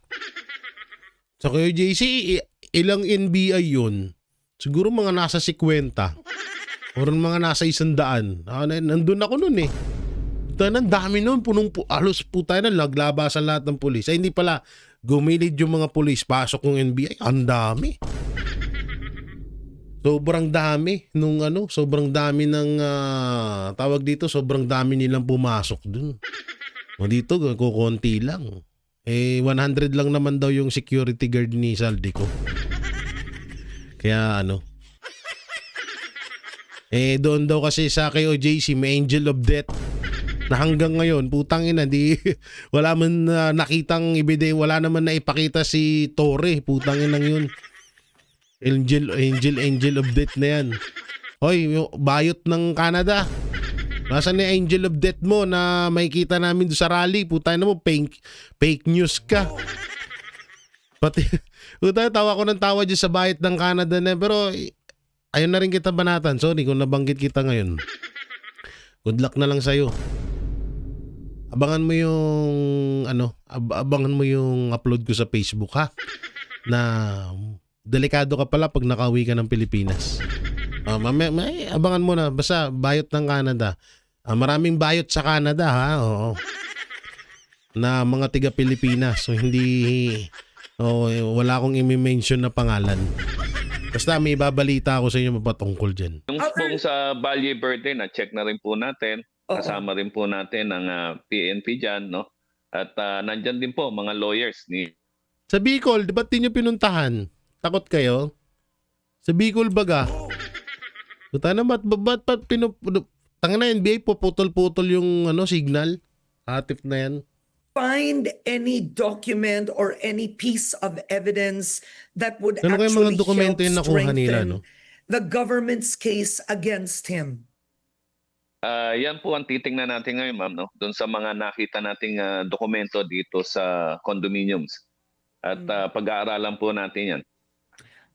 Sa KOJC, ilang NBI yun? Siguro mga nasa 50. Or mga nasa 100. Nandun ako nun eh. Ang dami nun, halos puta na, naglabasan lahat ng pulis. Ay hindi pala, gumilid yung mga pulis, pasok yung NBI, ang dami. Sobrang dami sobrang dami ng tawag dito, sobrang dami nilang pumasok dun. O dito, kukunti lang. 100 lang naman daw yung security guard ni Saldico. Kaya doon daw kasi sa KOJC may Angel of Death na hanggang ngayon, putang ina, wala man nakitang ibide, wala naman naipakita si Torre, putang ina yun. Angel of Death na yan. Hoy, yung bayot ng Canada. Nasaan na Angel of Death mo na makikita namin doon sa rally? Putang ina mo, fake news ka. Pati, tawa ko ng tawa dyan sa bayot ng Canada na, pero ayun na rin kita banatan. Sorry kung nabanggit kita ngayon. Good luck na lang sa'yo. Abangan mo yung abangan mo yung upload ko sa Facebook ha. Na delikado ka pala pag nakauwi ka ng Pilipinas. Abangan mo na basta bayot ng Canada. Maraming bayot sa Canada ha. Oo. Na mga tiga Pilipinas. So wala akong i-mention na pangalan. Basta may babalita ako sa inyo mapatungkol dyan. Yung pong sa Valle Verde, na-check na rin po natin. Kasama rin po natin ang PNP dyan, no? At nandyan din po mga lawyers ni... Sa Bicol, ba't di nyo pinuntahan? Takot kayo? Sa Bicol baga? Tana ba't tanga na NBA, puputol-putol yung signal? Atif na yan. Find any document or any piece of evidence that would Ano kayo mga actually dokumento yung help nakuha nila, strengthen the government's case against him. Yan po ang titingnan natin ngayon, ma'am, no? Doon sa mga nakita nating dokumento dito sa condominiums. At pag-aaralan po natin yan.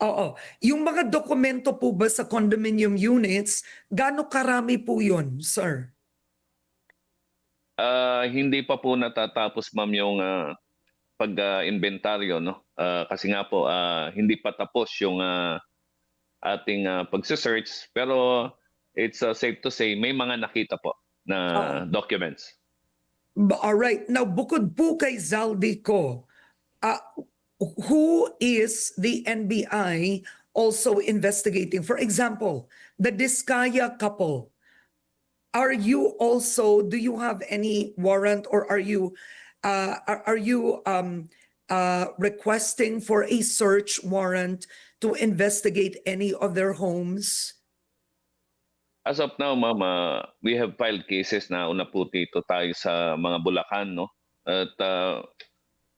Oo. Yung mga dokumento po ba sa condominium units, gaano karami po yun, sir? Hindi pa po natatapos, ma'am, yung pag-inventaryo, no? Kasi nga po, hindi pa tapos yung ating pag-search. Pero it's safe to say, may mga nakita po na documents. All right. Now, bukod po kay Zaldico, who is the NBI also investigating? For example, the Diskaya couple. Do you have any warrant or are you requesting for a search warrant to investigate any of their homes? As of now, ma'am, we have filed cases na una po dito tayo sa mga Bulacan, no? At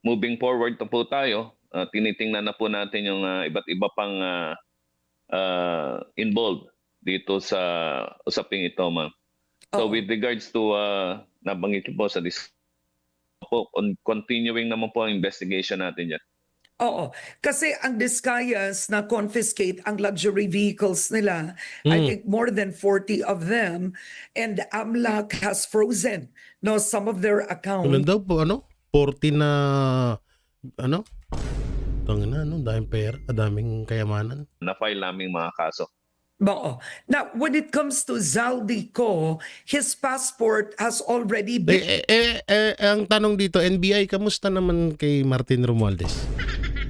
moving forward na po tayo, tinitingnan na po natin yung iba't iba pang involved dito sa usaping ito, ma'am. So with regards to nabanggit po sa continuing naman po ang investigation natin dyan. Oo. Kasi ang Discayas na confiscate ang luxury vehicles nila, I think more than 40 of them, and AMLAC has frozen some of their accounts. Ilan daw po, 40 na, daming pera, daming kayamanan. Na-file naming mga kaso. Oo. Now, when it comes to Zaldico, his passport has already been... Ang tanong dito, NBI, kamusta naman kay Martin Romualdez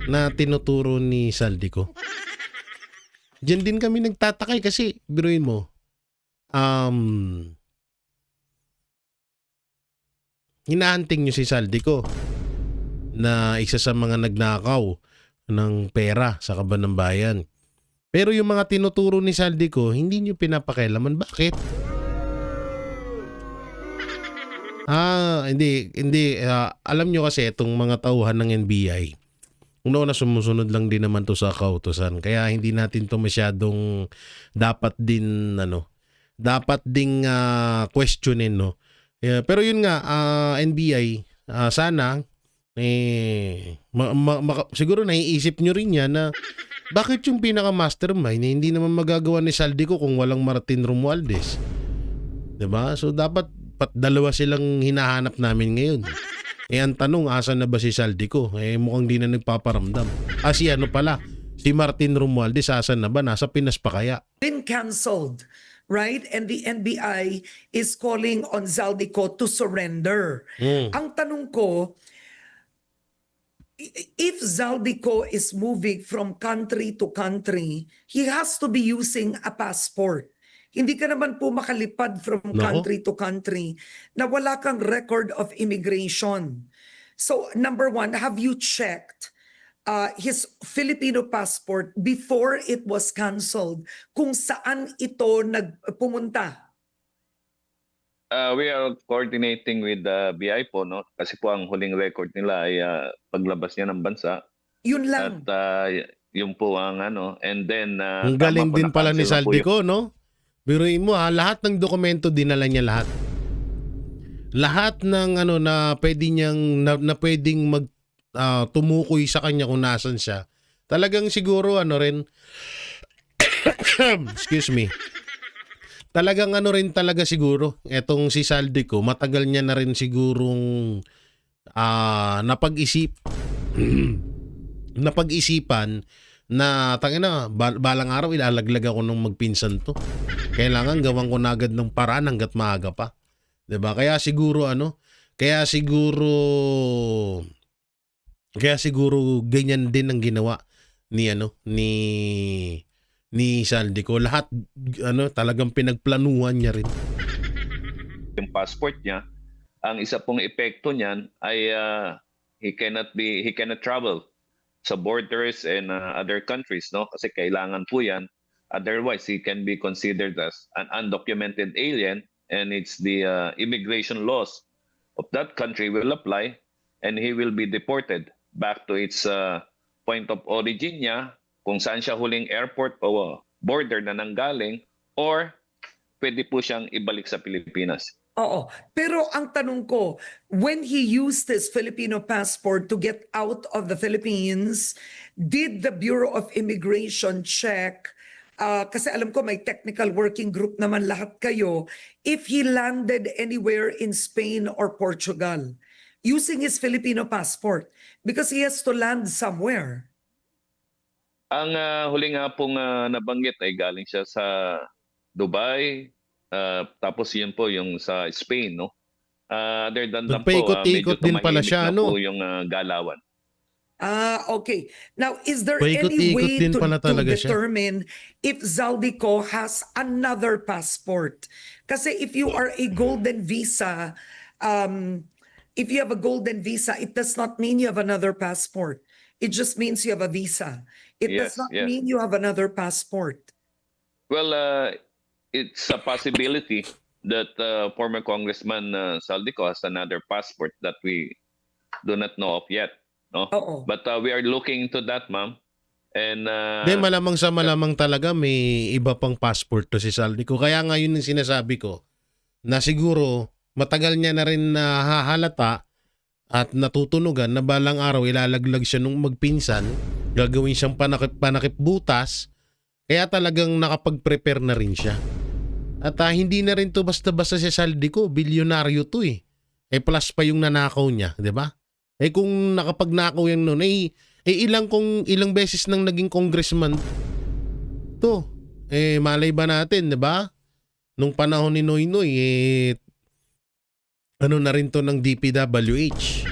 na tinuturo ni Saldico? Diyan din kami nagtatakay kasi, biruin mo, hinahanting nyo si Saldico na isa sa mga nagnakaw ng pera sa Kaban ng Bayan. Pero yung mga tinuturo ni Saldico, hindi nyo pinapakialaman. Bakit? Hindi. Alam nyo kasi itong mga tauhan ng NBI, una sumusunod lang din naman to sa kautusan. Kaya hindi natin to masyadong dapat din questionin, no. Pero yun nga, NBI, sana siguro naiisip nyo rin yan na bakit yung pinaka-mastermind hindi naman magagawa ni Saldico kung walang Martin Romualdez? 'Di ba? So dapat dalawa silang hinahanap namin ngayon. Ang tanong, asan na ba si Saldico? Mukhang di na nagpaparamdam. Si Martin Romualdez, asan na ba? Nasa Pinas pa kaya? Been cancelled, right? And the NBI is calling on Zaldico to surrender. Ang tanong ko, if Zaldico is moving from country to country, he has to be using a passport. Hindi ka naman po makalipad from country to country na wala kang record of immigration. So, number one, have you checked his Filipino passport before it was canceled? Kung saan ito nagpumunta? We are coordinating with the BI po, no? Kasi po ang huling record nila ay paglabas niya ng bansa. Yun lang. At yun po ang and then... ang galing din pala ni Saldico, no? Biruin mo lahat ng dokumento dinala niya lahat. Lahat ng na pwedeng tumukoy sa kanya kung nasan siya. Talagang siguro excuse me. Talagang talaga siguro etong si Saldico, matagal niya na rin sigurong napag-isipan na balang araw ilalaglag ako ng magpinsan to. Kailangan gawan ko na agad ng paraan hanggat maaga pa. 'Di ba? Kaya siguro ganyan din ang ginawa ni Saldico. Lahat talagang pinagplanuhan niya rin. Yung passport niya, ang isa pong epekto niyan ay he cannot travel sa borders and other countries, no? Kasi kailangan po 'yan. Otherwise, he can be considered as an undocumented alien, and it's the immigration laws of that country will apply, and he will be deported back to its point of origin niya, kung saan siya huling airport o border na nanggaling, or pwede po siyang ibalik sa Pilipinas. Oo. Pero ang tanong ko, when he used his Filipino passport to get out of the Philippines, did the Bureau of Immigration check, kasi alam ko may technical working group naman lahat kayo, if he landed anywhere in Spain or Portugal using his Filipino passport? Because he has to land somewhere. Ang huli nga pong nabanggit ay galing siya sa Dubai, tapos yun po yung sa Spain, no? Other than that po, medyo din pala siya, tumahimik na po yung galawan. Okay. Now, is there any way to determine if Zaldico has another passport? Kasi if you are a golden visa, if you have a golden visa, it does not mean you have another passport. It just means you have a visa. It does not mean you have another passport. Well, it's a possibility that former Congressman Saldico has another passport that we do not know of yet. No? But we are looking into that, ma'am. And malamang sa malamang talaga may iba pang passport to si Saldico. Kaya nga yun yung sinasabi ko na siguro matagal niya na rin nahahalata at natutunugan na balang araw ilalaglag siya nung magpinsan, gagawin siyang panakip butas, kaya talagang nakapag-prepare na rin siya. At hindi na rin to basta-basta si Saldico, bilyonaryo to eh. Plus pa yung nanakaw niya, 'di ba? Kung nakapagnakaw yan noon, ilang beses nang naging congressman to. malay ba natin, 'di ba? Nung panahon ni Noynoy, ano na rin to ng DPWH.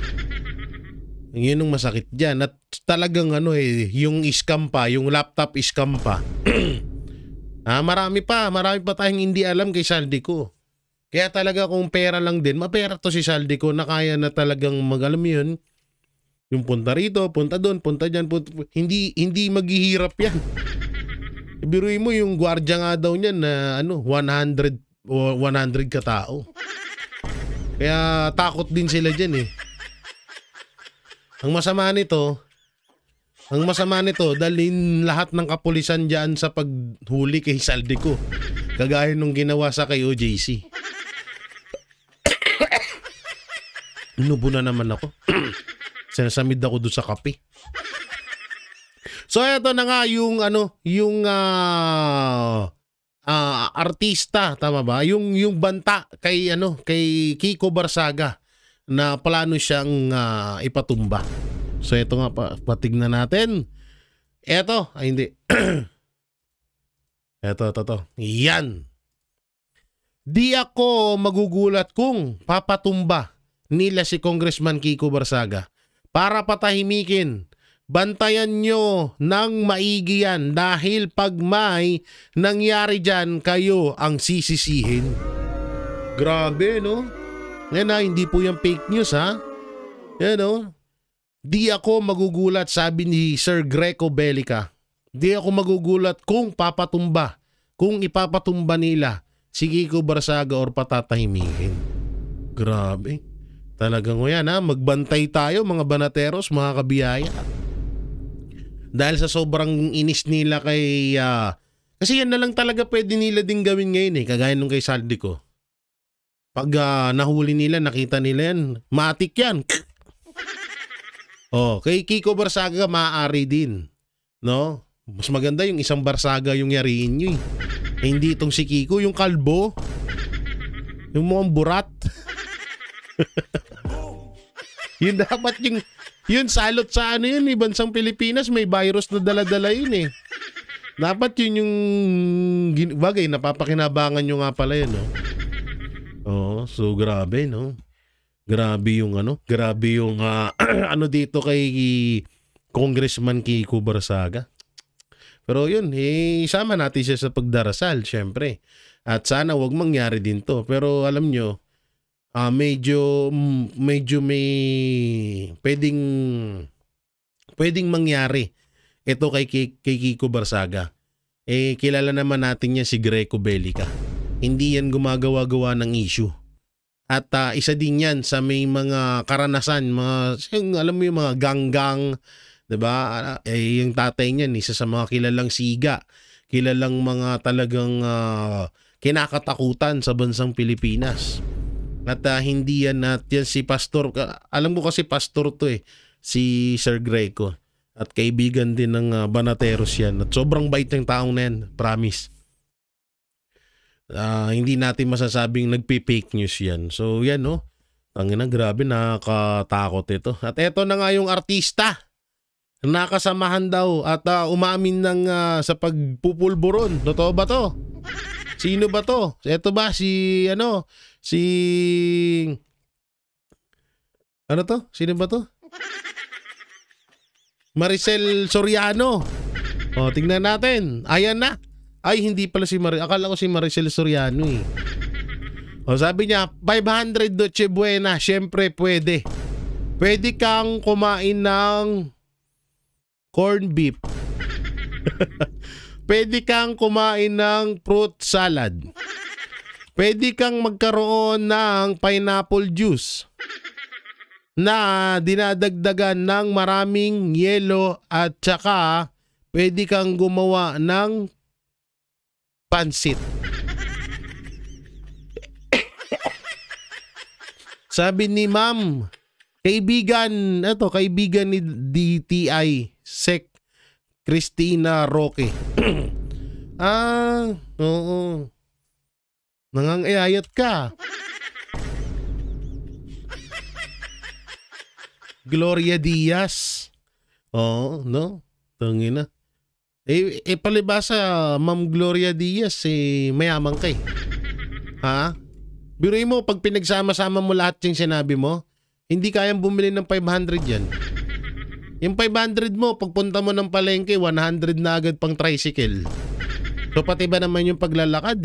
Yun ang masakit dyan. At talagang yung scam pa, yung laptop scam pa. Marami pa tayong hindi alam kay Saldico. Kaya talaga kung pera lang din, mapera to si Saldico na kaya na talagang mag-alam yun. Yung punta rito, punta doon, punta dyan, hindi maghihirap yan. Ibiruin mo yung gwardiya nga daw niyan na 100 katao. Kaya takot din sila dyan eh. Ang masama nito dalhin lahat ng kapulisan dyan sa paghuli kay Saldico. Kagaya nung ginawa sa kay OJC. Inubo na naman ako. Sinasamid ako doon sa kape. So eto na nga yung artista, tama ba? Yung banta kay Kiko Barsaga na plano siyang ipatumba. So eto nga patignan natin. Eto, hindi. Eto. Yan. Di ako magugulat kung papatumba nila si Congressman Kiko Barsaga para patahimikin. Bantayan nyo ng maigi yan dahil pag may nangyari dyan, kayo ang sisisihin. Grabe, no? Yan hindi po yung fake news, ha? Yan, no? Di ako magugulat, sabi ni Sir Greco Bellica. Di ako magugulat kung ipapatumba nila si Kiko Barsaga or patatahimikin. Grabe. Talagang yan, ha? Magbantay tayo, mga banateros, mga kabiyaya. Dahil sa sobrang inis nila kay... kasi yan na lang talaga pwede nila din gawin ngayon eh. Kagaya nung kay Saldico. Pag nahuli nila, nakita nila yan, matik yan. Kay Kiko Barsaga maaari din. No? Mas maganda yung isang Barsaga yung yariin nyo eh. Hindi itong si Kiko, yung kalbo. Yung mukhang burat. Yun dapat yun salot sa bansang Pilipinas, may virus na dala-dala yun eh. Dapat yun yung bagay, napapakinabangan nyo nga pala yun, no? So grabe, no? Grabe yung dito kay Congressman Kiko Barsaga. Pero yun, isama natin siya sa pagdarasal, syempre. At sana wag mangyari din to. Pero alam nyo, medyo may pwedeng mangyari ito kay Kiko Barsaga. Kilala naman natin yan si Greco Bellica. Hindi yan gumagawa-gawa ng issue. At isa din yan sa may mga karanasan, alam mo yung mga ganggang, 'di ba? Yung tatay niyan, isa sa mga kilalang siga, kilalang mga talagang kinakatakutan sa bansang Pilipinas. At hindi yan si Pastor, alam ko kasi Pastor to si Sir Greco. At kaibigan din ng Banateros yan. At sobrang bait ng taong na yan, promise. Hindi natin masasabing nagpi-fake news yan. So yan, no? Tangina, grabe, nakakatakot ito. At eto na nga yung artista. Nakasamahan daw at umamin ng sa pagpupulburon. Totoo ba to? Sino ba to? Eto ba si Sino ba to? Maricel Soriano. Tingnan natin. Ayan na. Ay, hindi pala si akala ko si Maricel Soriano eh. Sabi niya, 500 Noche Buena, syempre pwede. Pwede kang kumain ng corn beef. Pwede kang kumain ng fruit salad. Pwede kang magkaroon ng pineapple juice na dinadagdagan ng maraming yelo at saka pwede kang gumawa ng pansit. Sabi ni Ma'am, kaibigan ni DTI Sec Cristina Roque. Oo. Nangangayayat ka. Gloria Diaz. Oo, no? Tangina. Palibasa, Ma'am Gloria Diaz, mayaman ka eh. Ha? Biruin mo, pag pinagsama-sama mo lahat yung sinabi mo, hindi kayang bumili ng 500 yan. Yung 500 mo, pagpunta mo ng palengke, 100 na agad pang tricycle. So pati ba naman yung paglalakad,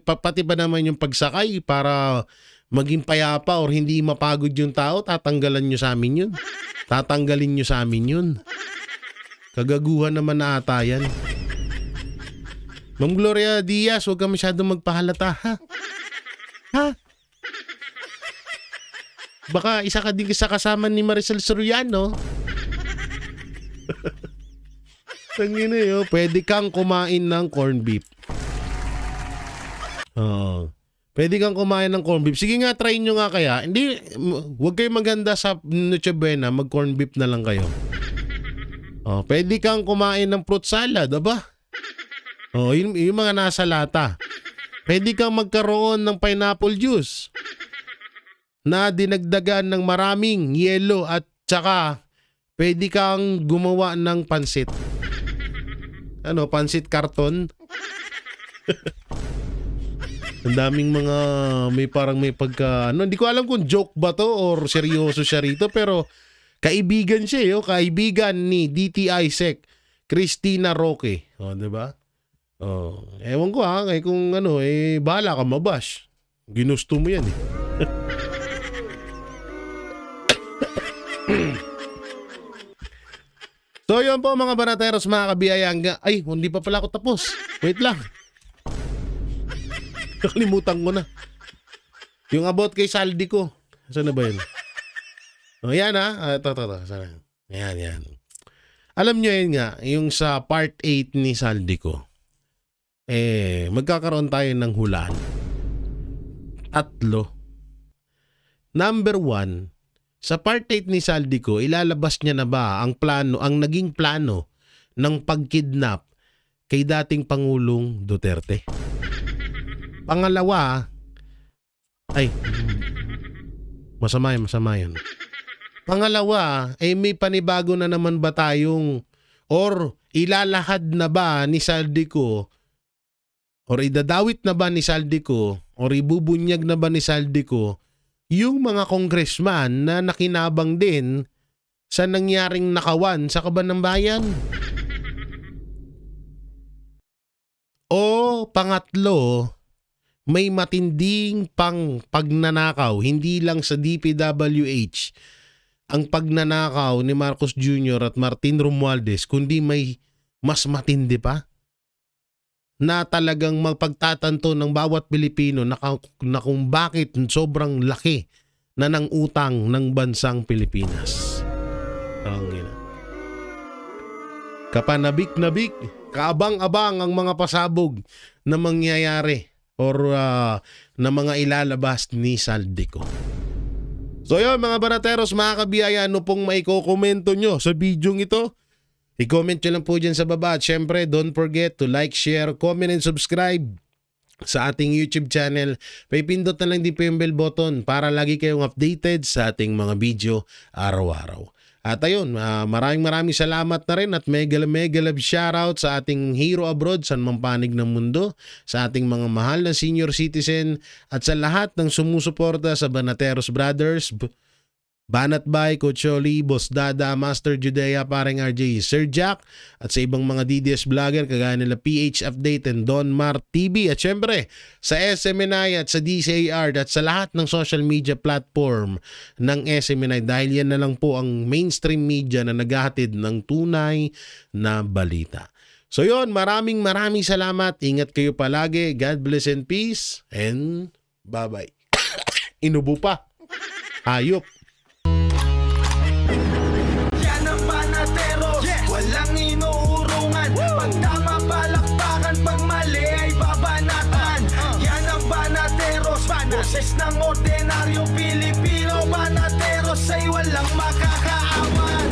pati ba naman yung pagsakay para maging payapa or hindi mapagod yung tao, tatanggalin nyo sa amin yun. Tatanggalin nyo sa amin yun. Kagaguhan naman na ata yan. Ma'am Gloria Diaz, huwag ka masyadong magpahalata, ha? Ha? Baka isa ka din sa kasama ni Maricel Soriano. Tangina yun, pwede kang kumain ng corned beef. Pwede kang kumain ng corned beef. Sige nga, try nyo nga kaya. Hindi, huwag kayo maganda sa Noche Buena, mag corned beef na lang kayo. Pwede kang kumain ng fruit salad, aba? Yung mga nasa lata. Pwede kang magkaroon ng pineapple juice na dinagdagan ng maraming yelo at saka pwede kang gumawa ng pansit. Pansit karton? Ang daming mga may pagka hindi ko alam kung joke ba to or seryoso siya rito, pero kaibigan siya, kaibigan ni DT Isaac, Christina Roque. Di ba? Ewan ko kung bahala ka mabash. Ginusto mo yan eh. So yun po mga banateros, mga kabiyayang. Ay, hindi pa pala ako tapos. Wait lang. Nakalimutan ko na. Yung about kay Saldico. Saan na ba yun? Yan Ito. Yan. Alam nyo yun nga, yung sa part 8 ni Saldico, magkakaroon tayo ng hulaan. 3. Number 1, sa part 8 ni Saldico, ilalabas niya na ba ang naging plano ng pagkidnap kay dating Pangulong Duterte? Pangalawa, masama yun. Pangalawa, may panibago na naman ba tayong or ilalahad na ba ni Saldico or idadawit na ba ni Saldico or ibubunyag na ba ni Saldico yung mga congressman na nakinabang din sa nangyaring nakawan sa Kaban ng Bayan? O pangatlo, may matinding pagnanakaw, hindi lang sa DPWH, ang pagnanakaw ni Marcos Jr. at Martin Romualdez, kundi may mas matindi pa na talagang magpagtatanto ng bawat Pilipino na kung bakit sobrang laki na ng utang ng bansang Pilipinas. Kapanabik-nabik, kaabang-abang ang mga pasabog na mangyayari or na mga ilalabas ni Saldico. So yun mga banateros, mga kabiyaya, ano pong maikokomento nyo sa video ito? I-comment nyo lang po dyan sa baba. At syempre, don't forget to like, share, comment, and subscribe sa ating YouTube channel. Pipindot na lang din po yung bell button para lagi kayong updated sa ating mga video araw-araw. At ayun, maraming salamat na rin at mega love shoutout sa ating hero abroad sa mampanig ng mundo, sa ating mga mahal na senior citizen at sa lahat ng sumusuporta sa Banateros Brothers, Banat Bay, Coach Oli, Boss Dada, Master Judea, Pareng RJ, Sir Jack, at sa ibang mga DDS vlogger kagaya nila PH Update and Don Mar TV. At syempre, sa SMNI at sa DCAR at sa lahat ng social media platform ng SMNI dahil yan na lang po ang mainstream media na naghahatid ng tunay na balita. So yun, maraming salamat. Ingat kayo palagi. God bless and peace. And bye-bye. Inubo pa. Hayop. Walang inuurungan. Pag tama palakpakan, pag mali ay babanatan. Yan ang Banateros, boses ng ordinaryong Pilipino. Banateros ay walang makakaawan.